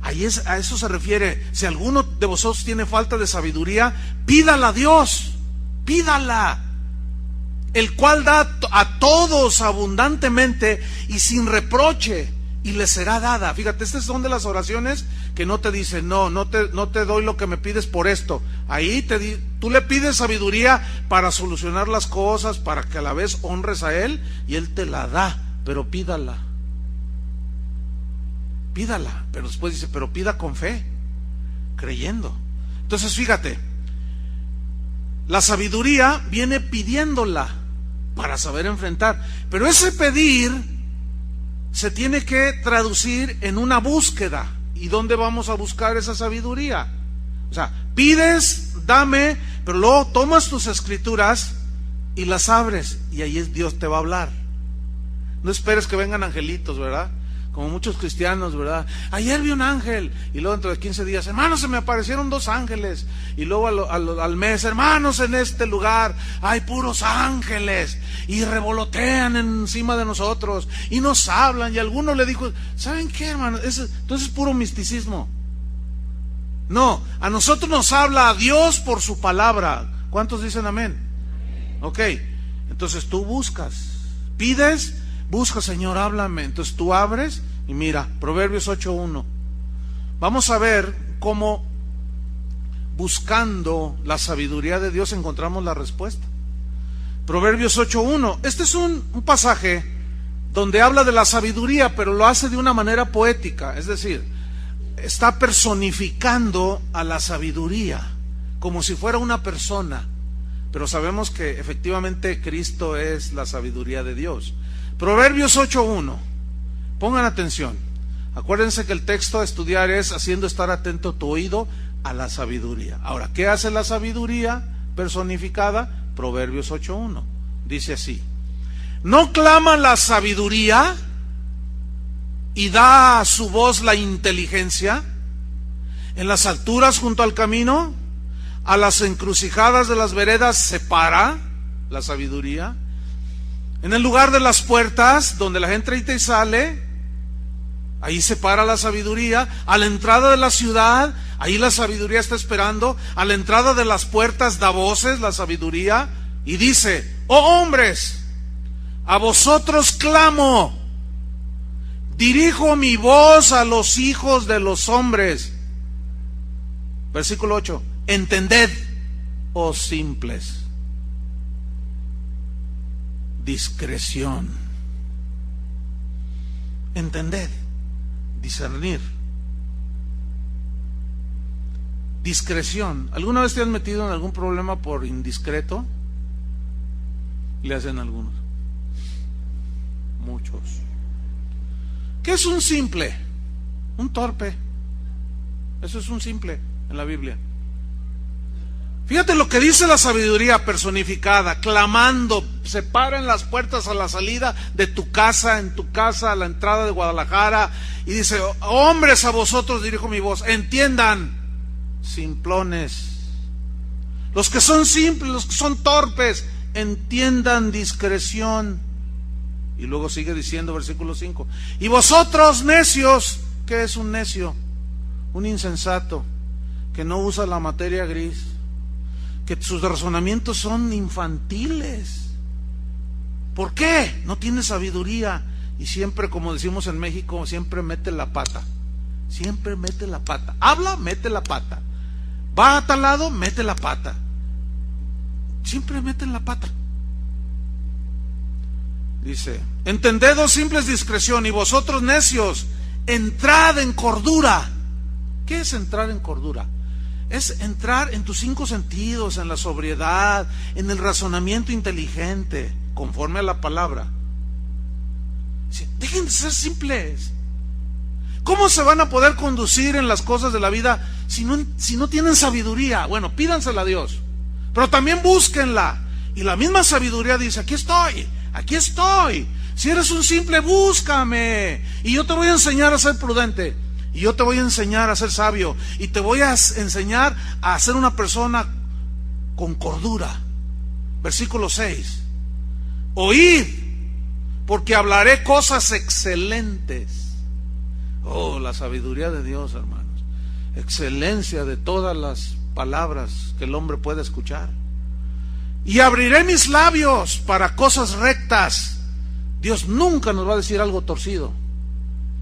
A eso se refiere. Si alguno de vosotros tiene falta de sabiduría, pídala a Dios, pídala, el cual da a todos abundantemente y sin reproche, y le será dada. Fíjate, estas son de las oraciones que no te dicen, no te doy lo que me pides por esto. Ahí tú le pides sabiduría para solucionar las cosas, para que a la vez honres a Él, y Él te la da, pero pídala. Pídala, pero después dice, pero pida con fe, creyendo. Entonces fíjate, La sabiduría viene pidiéndola para saber enfrentar, pero ese pedir se tiene que traducir en una búsqueda. ¿Y dónde vamos a buscar esa sabiduría? O sea, pides, dame, pero luego tomas tus escrituras y las abres, y ahí Dios te va a hablar. No esperes que vengan angelitos, ¿verdad? Como muchos cristianos, ¿verdad? Ayer vi un ángel, y luego dentro de 15 días, hermanos, se me aparecieron 2 ángeles. Y luego al mes, hermanos, en este lugar hay puros ángeles, y revolotean encima de nosotros, y nos hablan. Y alguno le dijo, ¿saben qué, hermano? Entonces es puro misticismo. No, a nosotros nos habla a Dios por su palabra. ¿Cuántos dicen amén? Ok, entonces tú buscas, pides, buscas, Señor, háblame. Entonces tú abres y mira, Proverbios 8:1. Vamos a ver cómo buscando la sabiduría de Dios encontramos la respuesta. Proverbios 8:1. Este es un pasaje donde habla de la sabiduría, pero lo hace de una manera poética, es decir, está personificando a la sabiduría como si fuera una persona, pero sabemos que efectivamente Cristo es la sabiduría de Dios. Proverbios 8:1. Pongan atención. Acuérdense que el texto a estudiar es haciendo estar atento tu oído a la sabiduría. Ahora, ¿qué hace la sabiduría personificada? Proverbios 8:1. Dice así: ¿no clama la sabiduría y da a su voz la inteligencia? En las alturas junto al camino, a las encrucijadas de las veredas se para la sabiduría. En el lugar de las puertas, donde la gente entra y sale, ahí se para la sabiduría. A la entrada de la ciudad, ahí la sabiduría está esperando. A la entrada de las puertas da voces la sabiduría y dice: oh hombres, a vosotros clamo, dirijo mi voz a los hijos de los hombres. Versículo 8: entended, oh simples, discreción. Entended, discernir, discreción. ¿Alguna vez te has metido en algún problema por indiscreto? Le hacen algunos, muchos. ¿Qué es un simple? Un torpe. Eso es un simple en la Biblia. Fíjate lo que dice la sabiduría personificada, clamando, se para en las puertas a la salida de tu casa, en tu casa, a la entrada de Guadalajara, y dice: hombres, a vosotros dirijo mi voz, entiendan, simplones. Los que son simples, los que son torpes, entiendan, discreción. Y luego sigue diciendo, versículo 5: y vosotros necios. ¿Qué es un necio? Un insensato que no usa la materia gris, que sus razonamientos son infantiles. ¿Por qué? No tiene sabiduría. Y siempre, como decimos en México, siempre mete la pata. Siempre mete la pata. Habla, mete la pata. Va a tal lado, mete la pata. Siempre meten la pata. Dice: entended, oh simples, discreción, y vosotros necios, entrad en cordura. ¿Qué es entrar en cordura? Es entrar en tus 5 sentidos, en la sobriedad, en el razonamiento inteligente, conforme a la palabra. Dejen de ser simples. ¿Cómo se van a poder conducir en las cosas de la vida si no tienen sabiduría? Bueno, pídansela a Dios, pero también búsquenla. Y la misma sabiduría dice: aquí estoy, aquí estoy. Si eres un simple, búscame, y yo te voy a enseñar a ser prudente. Y yo te voy a enseñar a ser sabio. Y te voy a enseñar a ser una persona con cordura. Versículo 6: oíd, porque hablaré cosas excelentes. Oh, la sabiduría de Dios, hermanos. Excelencia de todas las palabras que el hombre puede escuchar. Y abriré mis labios para cosas rectas. Dios nunca nos va a decir algo torcido.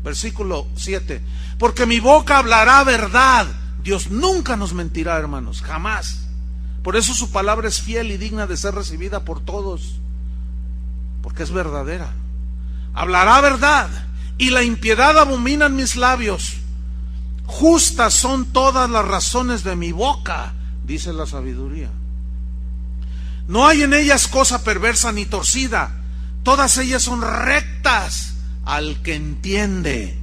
Versículo 7: porque mi boca hablará verdad. Dios nunca nos mentirá, hermanos, jamás. Por eso su palabra es fiel y digna de ser recibida por todos, porque es verdadera. Hablará verdad, y la impiedad abominan mis labios. Justas son todas las razones de mi boca, dice la sabiduría. No hay en ellas cosa perversa ni torcida. Todas ellas son rectas al que entiende.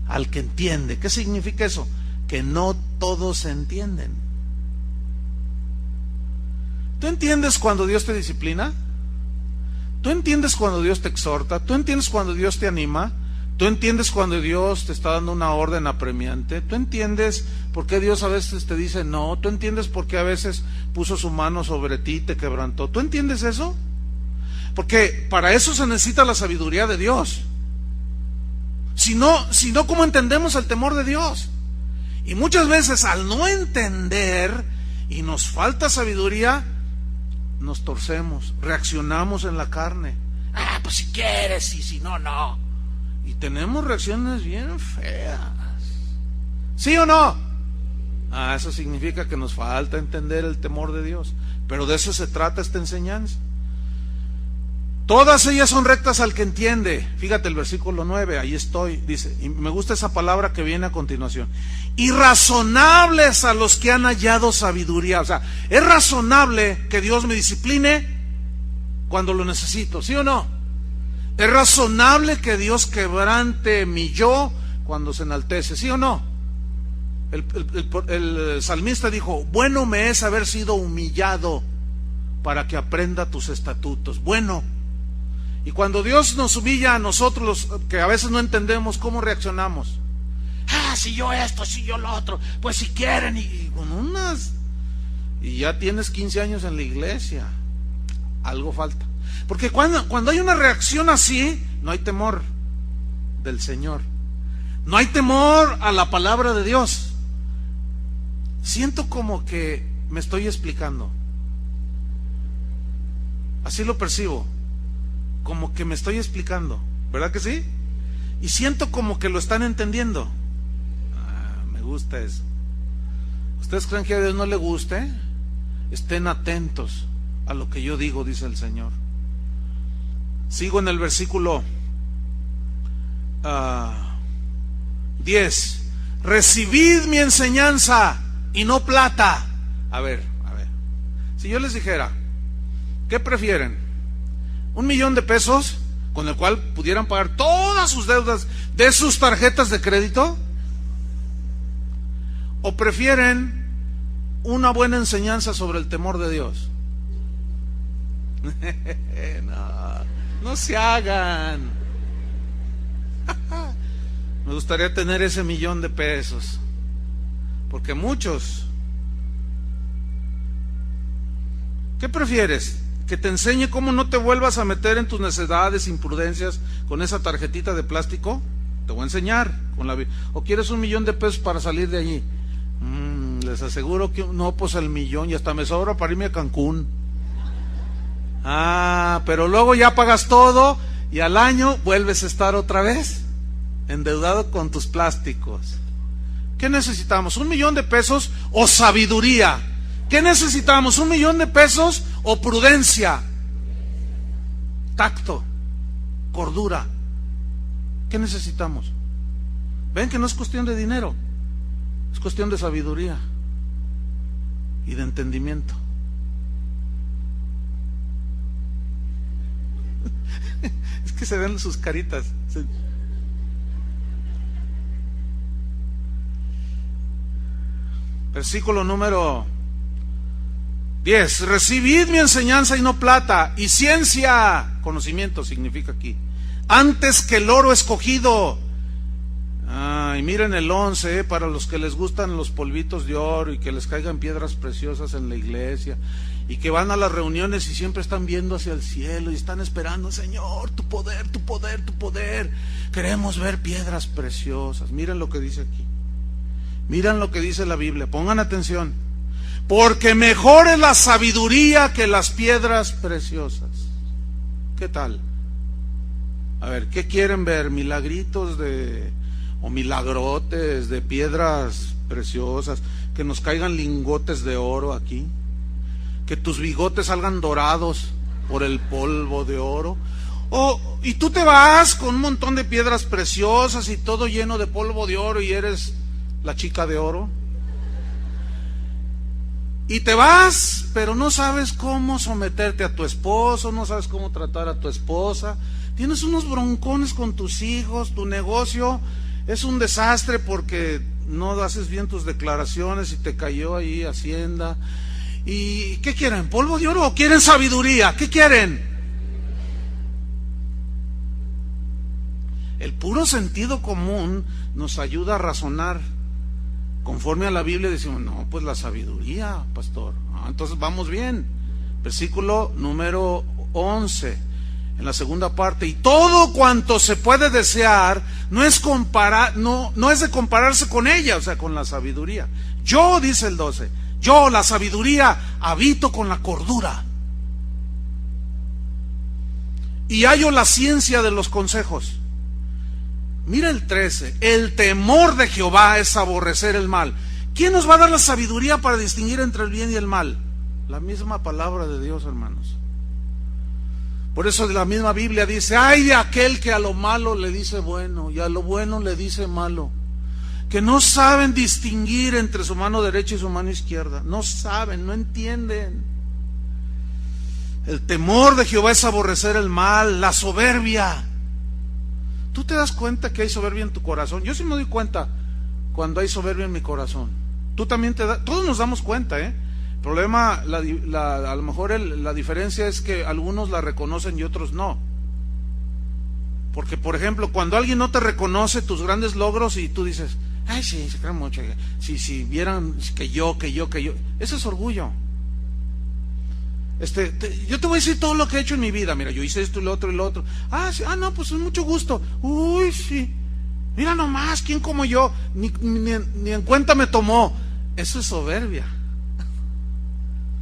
Al que entiende. ¿Qué significa eso? Que no todos entienden. ¿Tú entiendes cuando Dios te disciplina? ¿Tú entiendes cuando Dios te exhorta? ¿Tú entiendes cuando Dios te anima? ¿Tú entiendes cuando Dios te está dando una orden apremiante? ¿Tú entiendes por qué Dios a veces te dice no? ¿Tú entiendes por qué a veces puso su mano sobre ti y te quebrantó? ¿Tú entiendes eso? Porque para eso se necesita la sabiduría de Dios. Si no, ¿cómo entendemos el temor de Dios? Y muchas veces al no entender y nos falta sabiduría, nos torcemos, reaccionamos en la carne. Pues si quieres, y si no, no. Y tenemos reacciones bien feas. ¿Sí o no? Eso significa que nos falta entender el temor de Dios. Pero de eso se trata esta enseñanza. Todas ellas son rectas al que entiende. Fíjate el versículo 9, ahí estoy. Dice, y me gusta esa palabra que viene a continuación. Y razonables a los que han hallado sabiduría. O sea, es razonable que Dios me discipline cuando lo necesito, ¿sí o no? Es razonable que Dios quebrante mi yo cuando se enaltece, ¿sí o no? El salmista dijo, bueno me es haber sido humillado para que aprenda tus estatutos. Bueno. Y cuando Dios nos humilla a nosotros, que a veces no entendemos, ¿cómo reaccionamos? Si yo esto, si yo lo otro, pues si quieren, y con unas... Y ya tienes 15 años en la iglesia, algo falta. Porque cuando hay una reacción así, no hay temor del Señor. No hay temor a la palabra de Dios. Siento como que me estoy explicando. Así lo percibo. Como que me estoy explicando. ¿Verdad que sí? Y siento como que lo están entendiendo. Me gusta eso. ¿Ustedes creen que a Dios no le guste? Estén atentos a lo que yo digo, dice el Señor. Sigo en el versículo 10. Recibid mi enseñanza y no plata. A ver. Si yo les dijera, ¿qué prefieren? ¿1,000,000 de pesos con el cual pudieran pagar todas sus deudas de sus tarjetas de crédito? ¿O prefieren una buena enseñanza sobre el temor de Dios? No se hagan. Me gustaría tener ese 1,000,000 de pesos, porque muchos. ¿Qué prefieres? ¿Que te enseñe cómo no te vuelvas a meter en tus necedades, imprudencias con esa tarjetita de plástico? Te voy a enseñar con la... ¿O quieres 1,000,000 de pesos para salir de allí? Les aseguro que no, pues el 1,000,000 y hasta me sobra para irme a Cancún. Pero luego ya pagas todo y al año vuelves a estar otra vez endeudado con tus plásticos. ¿Qué necesitamos? ¿1,000,000 de pesos o sabiduría? ¿Qué necesitamos? ¿1,000,000 de pesos o prudencia? Tacto, cordura. ¿Qué necesitamos? Ven que no es cuestión de dinero, es cuestión de sabiduría y de entendimiento. Es que se ven sus caritas. Versículo número 10. Recibid mi enseñanza y no plata, y ciencia, conocimiento significa aquí, antes que el oro escogido. Y miren el 11, para los que les gustan los polvitos de oro y que les caigan piedras preciosas en la iglesia y que van a las reuniones y siempre están viendo hacia el cielo y están esperando, Señor, tu poder, tu poder, tu poder. Queremos ver piedras preciosas. Miren lo que dice aquí. Miren lo que dice la Biblia. Pongan atención. Porque mejor es la sabiduría que las piedras preciosas. ¿Qué tal? A ver, ¿qué quieren ver? ¿Milagritos o milagrotes de piedras preciosas? Que nos caigan lingotes de oro aquí. Que tus bigotes salgan dorados por el polvo de oro. Y tú te vas con un montón de piedras preciosas y todo lleno de polvo de oro y eres la chica de oro. Y te vas, pero no sabes cómo someterte a tu esposo, no sabes cómo tratar a tu esposa. Tienes unos broncones con tus hijos, tu negocio es un desastre porque no haces bien tus declaraciones y te cayó ahí Hacienda. ¿Y qué quieren? ¿Polvo de oro o quieren sabiduría? ¿Qué quieren? El puro sentido común nos ayuda a razonar. Conforme a la Biblia decimos, no, pues la sabiduría, pastor. Entonces vamos bien. Versículo número 11, en la segunda parte. Y todo cuanto se puede desear no es de compararse con ella, o sea, con la sabiduría. Yo, dice el 12, yo, la sabiduría, habito con la cordura. Y hallo la ciencia de los consejos. Mira el 13, el temor de Jehová es aborrecer el mal. ¿Quién nos va a dar la sabiduría para distinguir entre el bien y el mal? La misma palabra de Dios, hermanos. Por eso la misma Biblia dice, ay de aquel que a lo malo le dice bueno y a lo bueno le dice malo. Que no saben distinguir entre su mano derecha y su mano izquierda. No saben, no entienden. El temor de Jehová es aborrecer el mal, la soberbia. ¿Tú te das cuenta que hay soberbia en tu corazón? Yo sí me doy cuenta cuando hay soberbia en mi corazón. Tú también todos nos damos cuenta, ¿eh? El problema, a lo mejor la diferencia es que algunos la reconocen y otros no. Porque, por ejemplo, cuando alguien no te reconoce tus grandes logros y tú dices, ay, sí, se creen mucho, si vieran que yo, eso es orgullo. Yo te voy a decir todo lo que he hecho en mi vida. Mira, yo hice esto y lo otro y lo otro. Ah, sí, no, pues es mucho gusto. Uy, sí. Mira nomás, ¿quién como yo? Ni en cuenta me tomó. Eso es soberbia.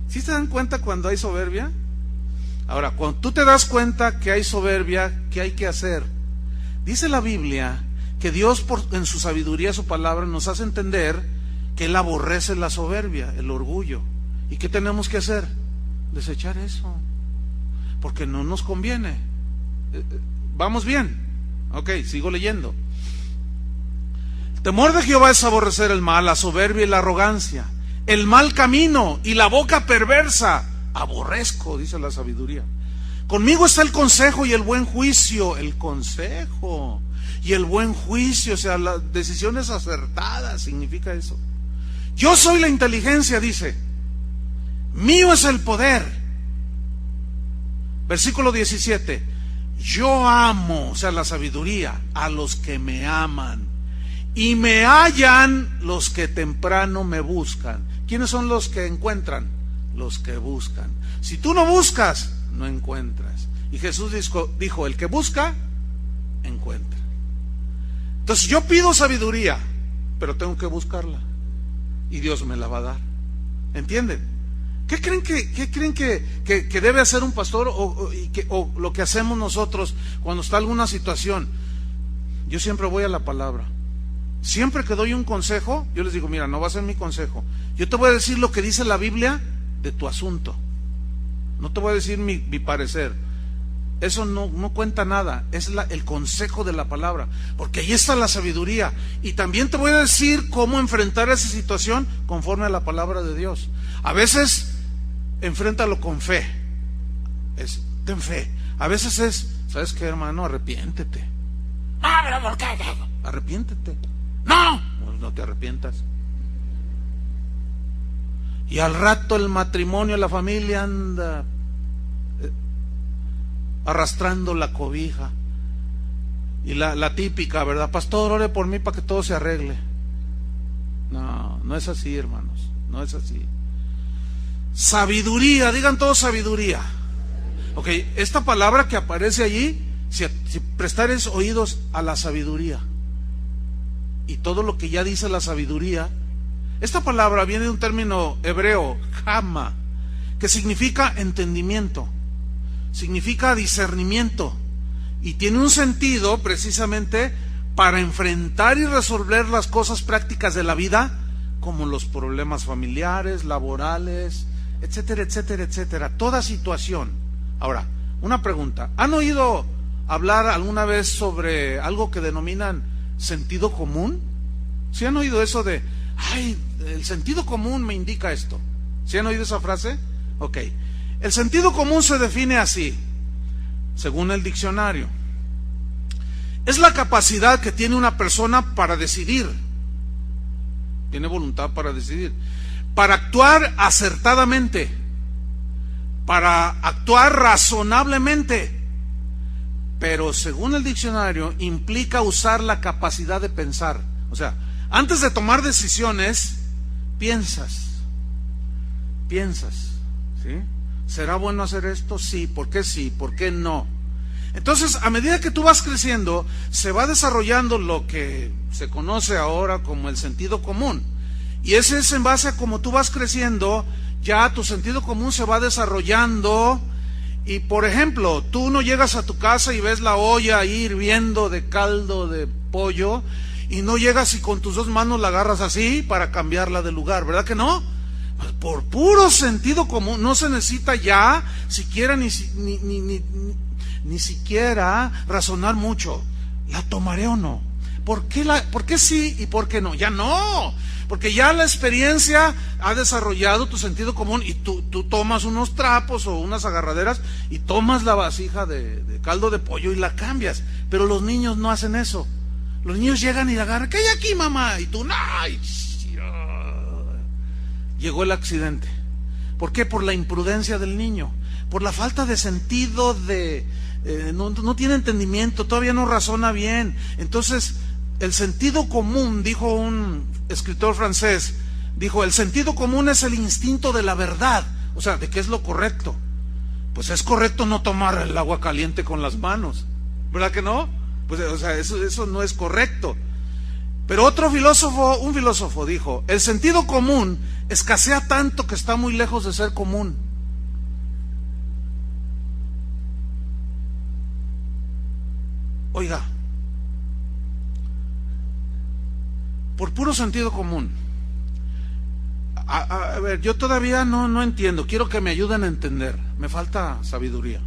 ¿Sí se dan cuenta cuando hay soberbia? Ahora, cuando tú te das cuenta que hay soberbia, ¿qué hay que hacer? Dice la Biblia que Dios en su sabiduría, su palabra, nos hace entender que Él aborrece la soberbia, el orgullo. ¿Y qué tenemos que hacer? Desechar eso, porque no nos conviene. ¿Vamos bien? Ok, sigo leyendo. El temor de Jehová es aborrecer el mal, la soberbia y la arrogancia, el mal camino y la boca perversa. Aborrezco, dice la sabiduría. Conmigo está el consejo y el buen juicio. El consejo y el buen juicio, o sea, las decisiones acertadas, significa eso. Yo soy la inteligencia, dice. Mío es el poder. Versículo 17. Yo amo, o sea, la sabiduría, a los que me aman. Y me hallan los que temprano me buscan. ¿Quiénes son los que encuentran? Los que buscan. Si tú no buscas, no encuentras. Y Jesús dijo, el que busca, encuentra. Entonces yo pido sabiduría, pero tengo que buscarla. Y Dios me la va a dar. ¿Entienden? ¿Qué creen que debe hacer un pastor o lo que hacemos nosotros cuando está alguna situación? Yo siempre voy a la palabra. Siempre que doy un consejo, yo les digo, mira, no va a ser mi consejo. Yo te voy a decir lo que dice la Biblia de tu asunto. No te voy a decir mi parecer. Eso no cuenta nada. Es el consejo de la palabra. Porque ahí está la sabiduría. Y también te voy a decir cómo enfrentar esa situación conforme a la palabra de Dios. A veces enfréntalo con fe. Ten fe. A veces es, ¿sabes qué, hermano? Arrepiéntete. No, pero ¿por qué? Arrepiéntete. No, pues no te arrepientas. Y al rato el matrimonio, la familia anda arrastrando la cobija. Y la típica, ¿verdad? Pastor, ore por mí para que todo se arregle. No es así, hermanos. No es así. Sabiduría, digan todos sabiduría. Ok, esta palabra que aparece allí, si prestares oídos a la sabiduría y todo lo que ya dice la sabiduría, esta palabra viene de un término hebreo, jama, que significa entendimiento, significa discernimiento y tiene un sentido precisamente para enfrentar y resolver las cosas prácticas de la vida, como los problemas familiares, laborales, etcétera, etcétera, etcétera, toda situación. Ahora, una pregunta, ¿han oído hablar alguna vez sobre algo que denominan sentido común? ¿Sí han oído eso de, ay, el sentido común me indica esto? ¿Sí han oído esa frase? Ok. El sentido común se define así, según el diccionario. Es la capacidad que tiene una persona para decidir. Tiene voluntad para decidir. Para actuar acertadamente. Para actuar razonablemente. Pero según el diccionario, implica usar la capacidad de pensar. O sea, antes de tomar decisiones, piensas. ¿Sí? ¿Será bueno hacer esto? Sí. ¿Por qué sí? ¿Por qué no? Entonces, a medida que tú vas creciendo, se va desarrollando lo que se conoce ahora como el sentido común. Y ese es en base a cómo tú vas creciendo, ya tu sentido común se va desarrollando. Y por ejemplo, tú no llegas a tu casa y ves la olla ahí hirviendo de caldo de pollo, y no llegas y con tus dos manos la agarras así para cambiarla de lugar, ¿verdad que no? Pues por puro sentido común, no se necesita ya siquiera ni siquiera razonar mucho. ¿La tomaré o no? ¿Por qué sí y por qué no? Ya no, porque ya la experiencia ha desarrollado tu sentido común, y tú tomas unos trapos o unas agarraderas y tomas la vasija de caldo de pollo y la cambias. Pero los niños no hacen eso. Los niños llegan y la agarran. ¿Qué hay aquí, mamá? Y tú, no. Llegó el accidente. ¿Por qué? Por la imprudencia del niño, por la falta de sentido no tiene entendimiento, todavía no razona bien. Entonces, el sentido común, dijo un escritor francés, dijo, el sentido común es el instinto de la verdad, o sea, de qué es lo correcto. Pues es correcto no tomar el agua caliente con las manos, ¿verdad que no? Pues, o sea, eso no es correcto. Pero un filósofo dijo, el sentido común escasea tanto que está muy lejos de ser común. Oiga, por puro sentido común. A ver, yo todavía no entiendo, quiero que me ayuden a entender, me falta sabiduría.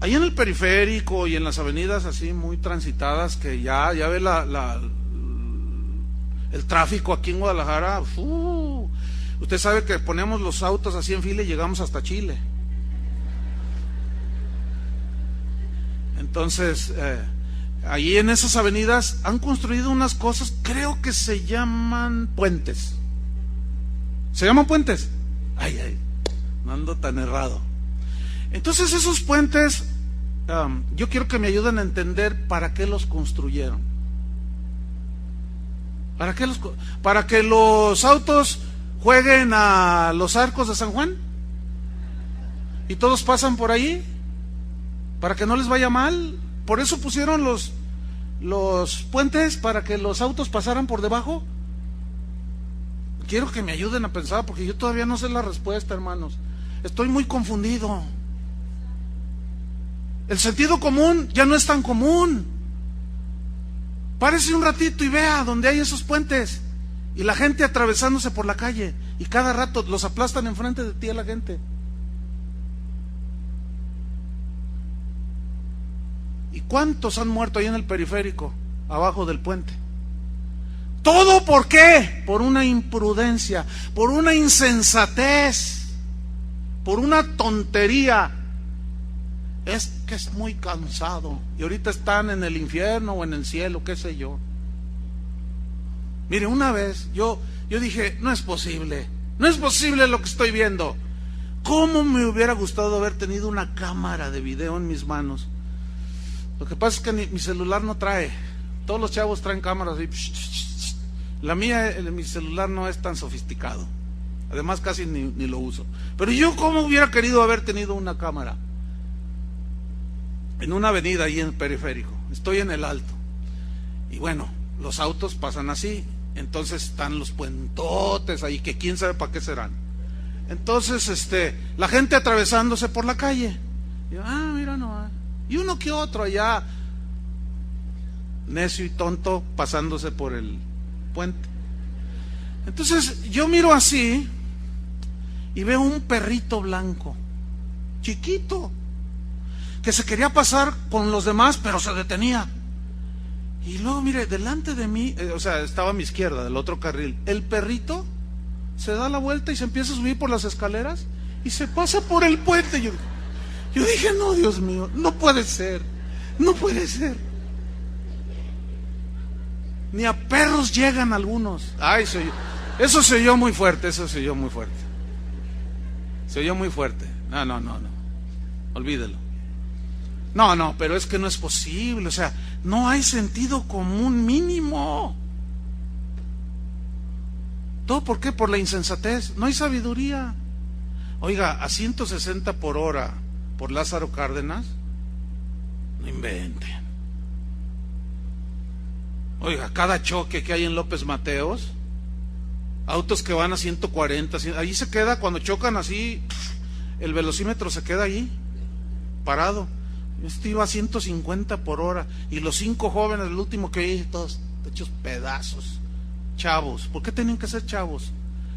Ahí en el periférico y en las avenidas así muy transitadas, que ya ve el tráfico aquí en Guadalajara, usted sabe que ponemos los autos así en fila y llegamos hasta Chile. Entonces, ahí en esas avenidas han construido unas cosas, creo que se llaman puentes. ¿Se llaman puentes? Ay, no ando tan errado. Entonces esos puentes, yo quiero que me ayuden a entender para qué los construyeron. ¿Para que los autos jueguen a los arcos de San Juan? ¿Y todos pasan por ahí? ¿Para que no les vaya mal? ¿Por eso pusieron los puentes, para que los autos pasaran por debajo? Quiero que me ayuden a pensar, porque yo todavía no sé la respuesta, hermanos. Estoy muy confundido. El sentido común ya no es tan común. Párese un ratito y vea donde hay esos puentes y la gente atravesándose por la calle, y cada rato los aplastan enfrente de ti a la gente. ¿Y cuántos han muerto ahí en el periférico, abajo del puente? ¿Todo por qué? Por una imprudencia, por una insensatez, por una tontería. Es que es muy cansado y ahorita están en el infierno o en el cielo, qué sé yo. Mire, una vez yo dije, no es posible lo que estoy viendo. ¿Cómo me hubiera gustado haber tenido una cámara de video en mis manos? Lo que pasa es que mi celular no trae. Todos los chavos traen cámaras y la mía, mi celular no es tan sofisticado. Además casi ni lo uso. Pero yo, ¿cómo hubiera querido haber tenido una cámara? En una avenida ahí en el periférico, estoy en el alto, y bueno, los autos pasan así, entonces están los puentotes ahí, que quién sabe para qué serán. Entonces la gente atravesándose por la calle, y mira nomás, y uno que otro allá, necio y tonto, pasándose por el puente. Entonces yo miro así y veo un perrito blanco, chiquito, que se quería pasar con los demás, pero se detenía. Y luego, mire, delante de mí, o sea, estaba a mi izquierda, del otro carril, el perrito se da la vuelta y se empieza a subir por las escaleras y se pasa por el puente. Yo dije, no, Dios mío, no puede ser, no puede ser. Ni a perros llegan algunos. Ay, eso se oyó muy fuerte, eso se oyó muy fuerte. Se oyó muy fuerte. No. Olvídelo. No, pero es que no es posible. O sea, no hay sentido común mínimo. ¿Todo por qué? Por la insensatez. No hay sabiduría. Oiga, a 160 por hora por Lázaro Cárdenas, no inventen. Oiga, cada choque que hay en López Mateos, autos que van a 140, ahí se queda, cuando chocan así, el velocímetro se queda ahí, parado. Este iba a 150 por hora, y los 5 jóvenes, el último que vi, todos hechos pedazos, chavos. ¿Por qué tienen que ser chavos?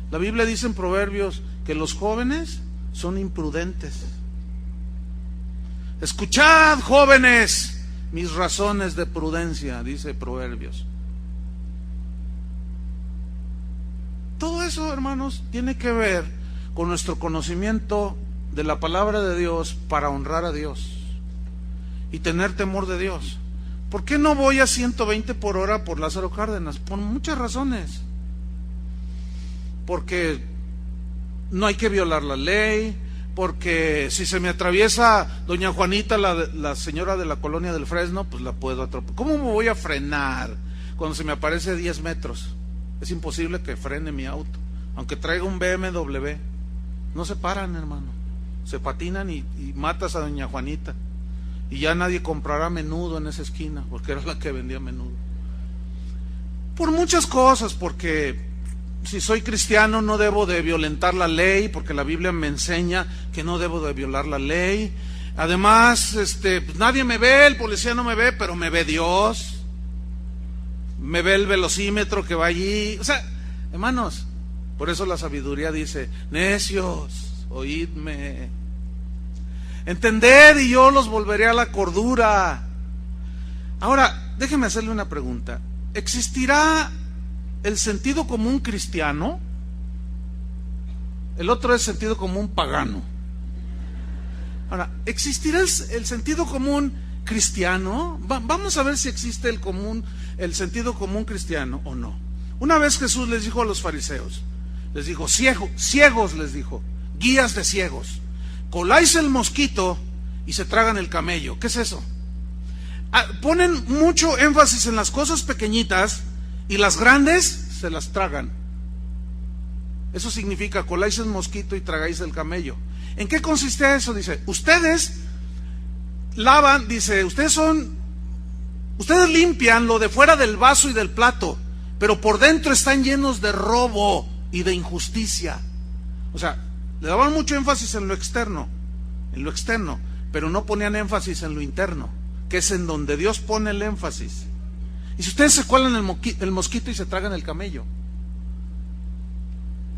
La Biblia dice en Proverbios que los jóvenes son imprudentes. Escuchad, jóvenes, mis razones de prudencia, dice Proverbios. Todo eso, hermanos, tiene que ver con nuestro conocimiento de la palabra de Dios para honrar a Dios y tener temor de Dios. ¿Por qué no voy a 120 por hora por Lázaro Cárdenas? Por muchas razones. Porque no hay que violar la ley, porque si se me atraviesa doña Juanita, la señora de la colonia del Fresno, pues la puedo atropellar. ¿Cómo me voy a frenar cuando se me aparece a 10 metros? Es imposible que frene mi auto, aunque traiga un BMW. No se paran, hermano, se patinan y matas a doña Juanita, y ya nadie comprará menudo en esa esquina, porque era la que vendía menudo. Por muchas cosas, porque si soy cristiano no debo de violentar la ley, porque la Biblia me enseña que no debo de violar la ley. Además, nadie me ve, el policía no me ve, pero me ve Dios. Me ve el velocímetro que va allí. O sea, hermanos, por eso la sabiduría dice: necios, oídme, entended y yo los volveré a la cordura. Ahora, déjeme hacerle una pregunta. ¿Existirá el sentido común cristiano? El otro es sentido común pagano. Ahora, ¿existirá el sentido común cristiano? Vamos a ver si existe el sentido común cristiano o no. Una vez Jesús les dijo a los fariseos, les dijo, ciegos les dijo, guías de ciegos, coláis el mosquito y se tragan el camello. ¿Qué es eso? Ponen mucho énfasis en las cosas pequeñitas y las grandes se las tragan. Eso significa coláis el mosquito y tragáis el camello. ¿En qué consiste eso? Dice, ustedes lavan, dice, ustedes limpian lo de fuera del vaso y del plato, pero por dentro están llenos de robo y de injusticia. O sea, le daban mucho énfasis en lo externo, pero no ponían énfasis en lo interno, que es en donde Dios pone el énfasis. Y si ustedes se cuelan el mosquito y se tragan el camello,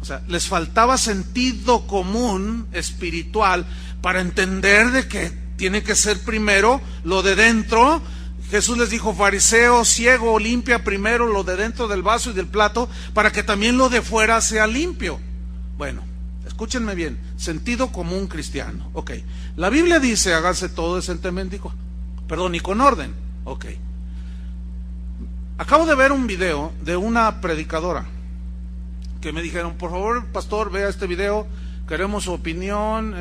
o sea, les faltaba sentido común espiritual para entender de que tiene que ser primero lo de dentro. Jesús les dijo, fariseo, ciego, limpia primero lo de dentro del vaso y del plato, para que también lo de fuera sea limpio. Bueno, escúchenme bien, sentido común cristiano. Ok, la Biblia dice, hágase todo decentemente y con orden. Ok. Acabo de ver un video de una predicadora que me dijeron, por favor, pastor, vea este video, queremos su opinión,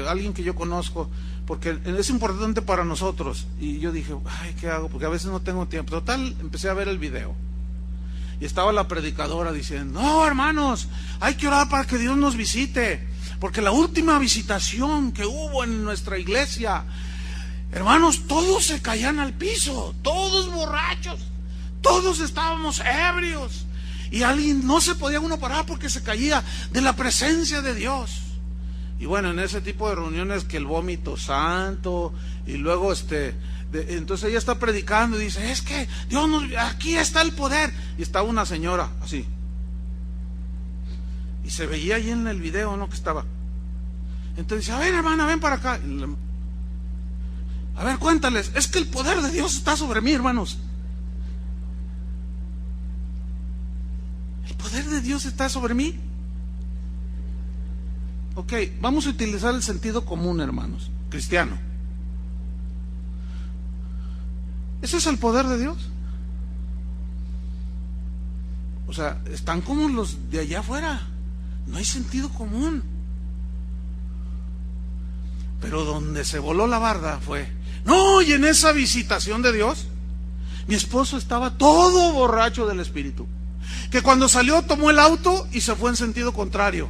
alguien que yo conozco, porque es importante para nosotros. Y yo dije, ay, ¿qué hago? Porque a veces no tengo tiempo. Total, empecé a ver el video. Y estaba la predicadora diciendo, no, hermanos, hay que orar para que Dios nos visite, porque la última visitación que hubo en nuestra iglesia, hermanos, todos se caían al piso, todos borrachos, todos estábamos ebrios, y alguien no se podía uno parar porque se caía de la presencia de Dios. Y bueno, en ese tipo de reuniones que el vómito santo, y luego entonces ella está predicando y dice, es que Dios aquí está el poder, y estaba una señora así, y se veía ahí en el video, ¿no? Que estaba. Entonces dice, a ver, hermana, ven para acá, a ver, cuéntales, es que el poder de Dios está sobre mí, hermanos. El poder de Dios está sobre mí. Ok, vamos a utilizar el sentido común, hermanos, cristiano. ¿Ese es el poder de Dios? O sea, están como los de allá afuera, no hay sentido común. Pero donde se voló la barda fue, no, y en esa visitación de Dios, mi esposo estaba todo borracho del Espíritu, que cuando salió tomó el auto y se fue en sentido contrario,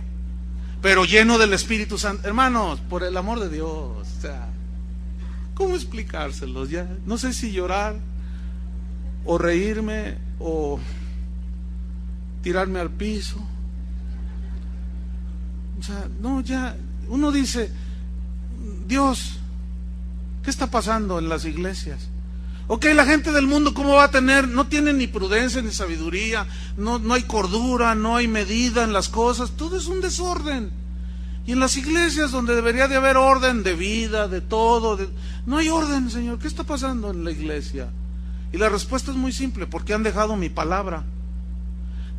pero lleno del Espíritu Santo. Hermanos, por el amor de Dios, o sea, ¿cómo explicárselos? Ya no sé si llorar o reírme o tirarme al piso. O sea, no, ya uno dice, Dios, ¿qué está pasando en las iglesias? Ok, la gente del mundo, ¿cómo va a tener? No tiene ni prudencia ni sabiduría, no hay cordura, no hay medida en las cosas, todo es un desorden. Y en las iglesias donde debería de haber orden de vida, de todo, no hay orden, Señor. ¿Qué está pasando en la iglesia? Y la respuesta es muy simple, porque han dejado mi palabra.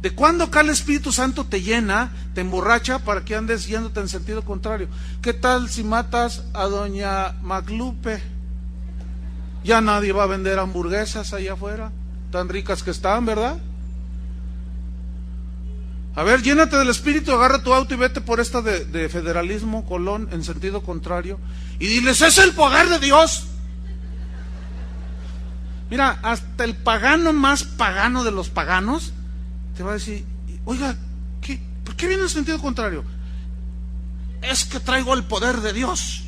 ¿De cuándo acá el Espíritu Santo te llena, te emborracha para que andes yéndote en sentido contrario? ¿Qué tal si matas a doña Maclupe? Ya nadie va a vender hamburguesas allá afuera, tan ricas que están, ¿verdad? A ver, llénate del Espíritu, agarra tu auto y vete por esta de Federalismo Colón en sentido contrario y diles, ¡es el poder de Dios! Mira, hasta el pagano más pagano de los paganos te va a decir, oiga, ¿por qué viene en sentido contrario? Es que traigo el poder de Dios,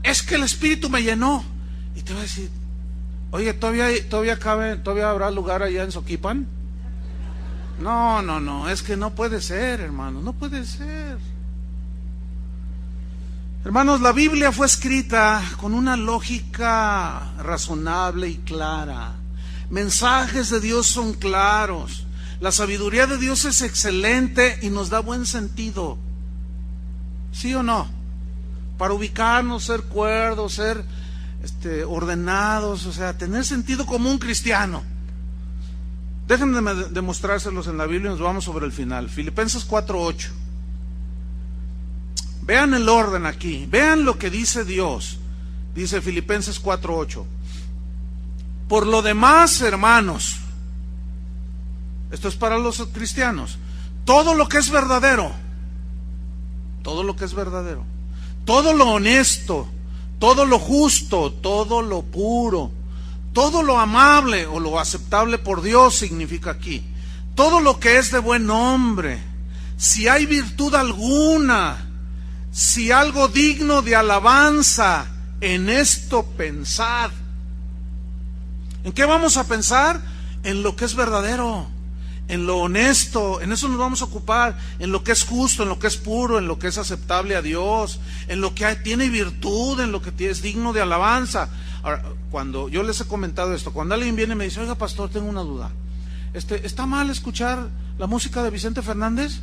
es que el Espíritu me llenó. Y te va a decir, oye, ¿todavía habrá lugar allá en Soquipan? No, es que no puede ser, hermano, no puede ser. Hermanos, la Biblia fue escrita con una lógica razonable y clara. Mensajes de Dios son claros. La sabiduría de Dios es excelente y nos da buen sentido. ¿Sí o no? Para ubicarnos, ser cuerdos, ser ordenados, o sea, tener sentido común cristiano. Déjenme demostrárselos en la Biblia y nos vamos sobre el final. Filipenses 4:8. Vean el orden aquí, vean lo que dice Dios. Dice Filipenses 4:8. Por lo demás, hermanos, esto es para los cristianos, todo lo que es verdadero, todo lo que es verdadero, todo lo honesto, todo lo justo, todo lo puro, todo lo amable o lo aceptable por Dios significa aquí, todo lo que es de buen nombre, si hay virtud alguna, si algo digno de alabanza, en esto pensad. ¿En qué vamos a pensar? En lo que es verdadero, en lo honesto, en eso nos vamos a ocupar, en lo que es justo, en lo que es puro, en lo que es aceptable a Dios, en lo que tiene virtud, en lo que es digno de alabanza. Ahora, cuando yo les he comentado esto, cuando alguien viene y me dice, oiga pastor, tengo una duda, ¿está mal escuchar la música de Vicente Fernández?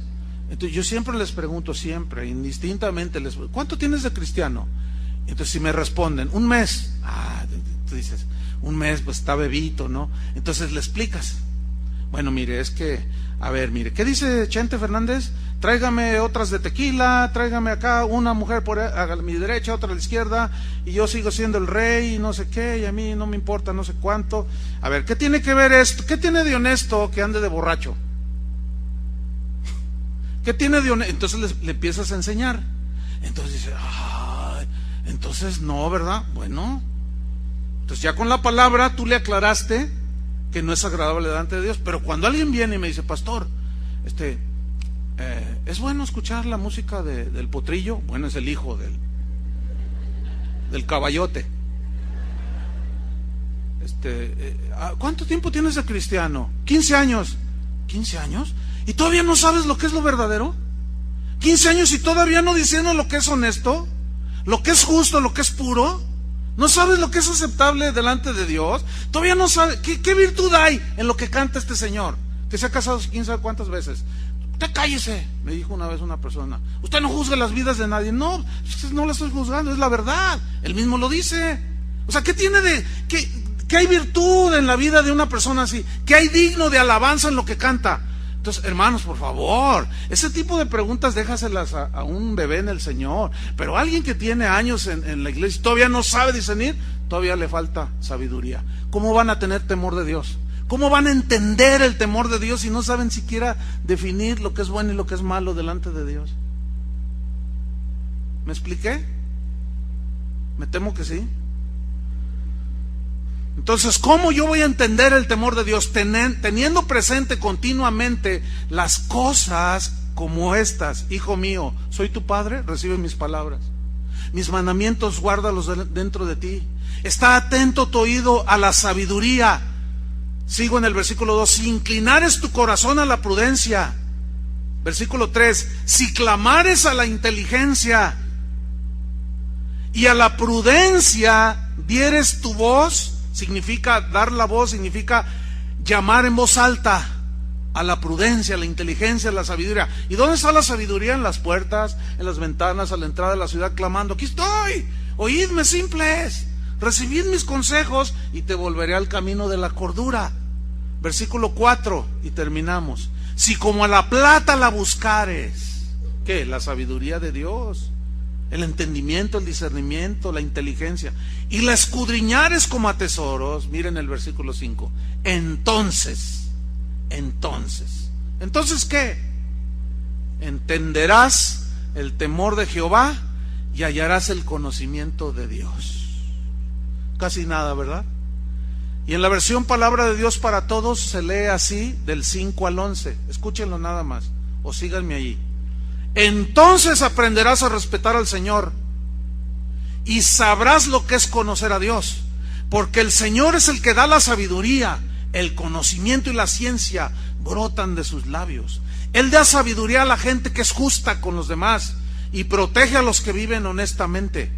Entonces yo siempre les pregunto, siempre, indistintamente, ¿cuánto tienes de cristiano? Entonces si me responden, 1 mes, tú dices, 1 mes, pues está bebito, ¿no? Entonces le explicas, bueno, mire, es que, a ver, mire, ¿qué dice Chente Fernández? Tráigame otras de tequila, tráigame acá una mujer a mi derecha, otra a la izquierda, y yo sigo siendo el rey, y no sé qué, y a mí no me importa no sé cuánto. A ver, ¿qué tiene que ver esto? ¿Qué tiene de honesto que ande de borracho? ¿Qué tiene de honesto? Entonces le empiezas a enseñar. Entonces dice, entonces no, ¿verdad? Bueno, entonces ya con la palabra tú le aclaraste que no es agradable delante de Dios. Pero cuando alguien viene y me dice, pastor, ¿es bueno escuchar la música del potrillo? Bueno, es el hijo del caballote. ¿Cuánto tiempo tienes de cristiano? 15 años. ¿15 años? ¿Y todavía no sabes lo que es lo verdadero? 15 años y todavía no diciendo lo que es honesto, lo que es justo, lo que es puro. ¿No sabes lo que es aceptable delante de Dios? Todavía no sabes. ¿Qué virtud hay en lo que canta este señor? Que se ha casado 15 cuántas veces. Usted cállese, me dijo una vez una persona. Usted no juzgue las vidas de nadie. No, no la estoy juzgando, es la verdad. Él mismo lo dice. O sea, ¿qué tiene ¿qué hay virtud en la vida de una persona así? ¿Qué hay digno de alabanza en lo que canta? Entonces, hermanos, por favor, ese tipo de preguntas déjaselas a un bebé en el Señor. Pero alguien que tiene años en la iglesia y todavía no sabe discernir, todavía le falta sabiduría. ¿Cómo van a tener temor de Dios? ¿Cómo van a entender el temor de Dios si no saben siquiera definir lo que es bueno y lo que es malo delante de Dios? ¿Me expliqué? Me temo que sí. Entonces, ¿cómo yo voy a entender el temor de Dios? Teniendo presente continuamente las cosas como estas. Hijo mío, soy tu padre, recibe mis palabras. Mis mandamientos, guárdalos dentro de ti. Está atento tu oído a la sabiduría. Sigo en el versículo 2. Si inclinares tu corazón a la prudencia. Versículo 3. Si clamares a la inteligencia y a la prudencia dieres tu voz. Significa dar la voz, significa llamar en voz alta a la prudencia, a la inteligencia, a la sabiduría. ¿Y dónde está la sabiduría? En las puertas, en las ventanas, a la entrada de la ciudad, clamando: aquí estoy, oídme simples, recibid mis consejos y te volveré al camino de la cordura. Versículo 4 y terminamos. Si como a la plata la buscares, ¿qué? La sabiduría de Dios, el entendimiento, el discernimiento, la inteligencia, y la escudriñares como a tesoros. Miren el versículo 5. Entonces ¿qué? Entenderás el temor de Jehová y hallarás el conocimiento de Dios. Casi nada, ¿verdad? Y en la versión Palabra de Dios para Todos se lee así, del 5 al 11. Escúchenlo nada más, o síganme allí. Entonces aprenderás a respetar al Señor y sabrás lo que es conocer a Dios, porque el Señor es el que da la sabiduría, el conocimiento y la ciencia brotan de sus labios. Él da sabiduría a la gente que es justa con los demás y protege a los que viven honestamente.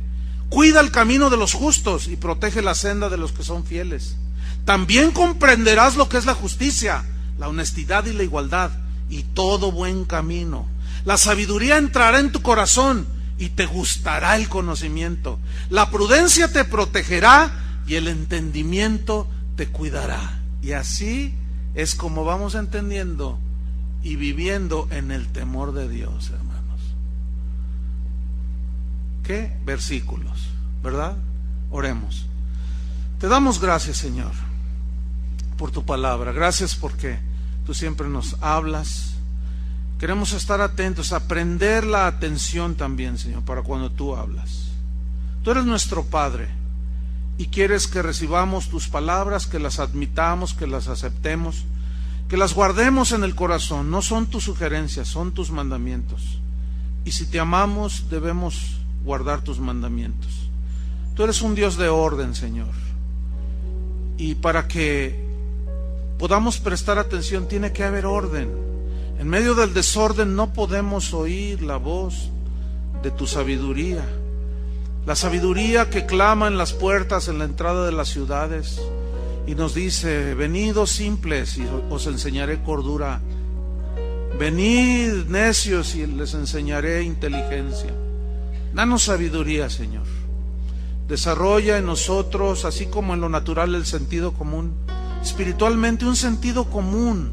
Cuida el camino de los justos y protege la senda de los que son fieles. También comprenderás lo que es la justicia, la honestidad y la igualdad y todo buen camino. La sabiduría entrará en tu corazón y te gustará el conocimiento. La prudencia te protegerá y el entendimiento te cuidará. Y así es como vamos entendiendo y viviendo en el temor de Dios, hermanos. ¿Qué versículos, verdad? Oremos. Te damos gracias, Señor, por tu palabra. Gracias porque tú siempre nos hablas. Queremos estar atentos, aprender la atención también, Señor, para cuando tú hablas. Tú eres nuestro Padre y quieres que recibamos tus palabras, que las admitamos, que las aceptemos, que las guardemos en el corazón. No son tus sugerencias, son tus mandamientos. Y si te amamos, debemos guardar tus mandamientos. Tú eres un Dios de orden, Señor. Y para que podamos prestar atención, tiene que haber orden. En medio del desorden no podemos oír la voz de tu sabiduría. La sabiduría que clama en las puertas, en la entrada de las ciudades, y nos dice: venid, oh simples, y os enseñaré cordura. Venid, necios, y les enseñaré inteligencia. Danos sabiduría, Señor. Desarrolla en nosotros, así como en lo natural, el sentido común. Espiritualmente, un sentido común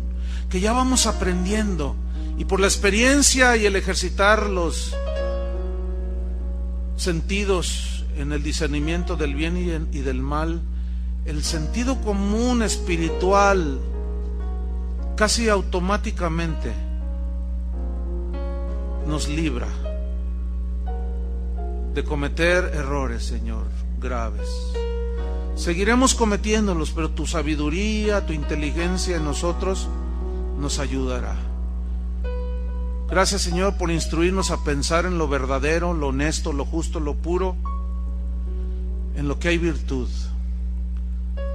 que ya vamos aprendiendo, y por la experiencia y el ejercitar los sentidos en el discernimiento del bien y del mal, el sentido común espiritual casi automáticamente nos libra de cometer errores, Señor, graves. Seguiremos cometiéndolos, pero tu sabiduría, tu inteligencia en nosotros nos ayudará. Gracias, Señor, por instruirnos a pensar en lo verdadero, lo honesto, lo justo, lo puro, en lo que hay virtud.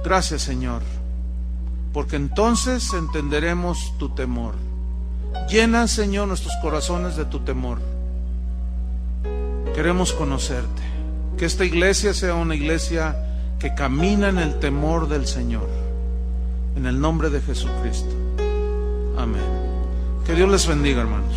Gracias, Señor, porque entonces entenderemos tu temor. Llena, Señor, nuestros corazones de tu temor. Queremos conocerte. Que esta iglesia sea una iglesia que camina en el temor del Señor. En el nombre de Jesucristo. Amén. Que Dios les bendiga, hermanos.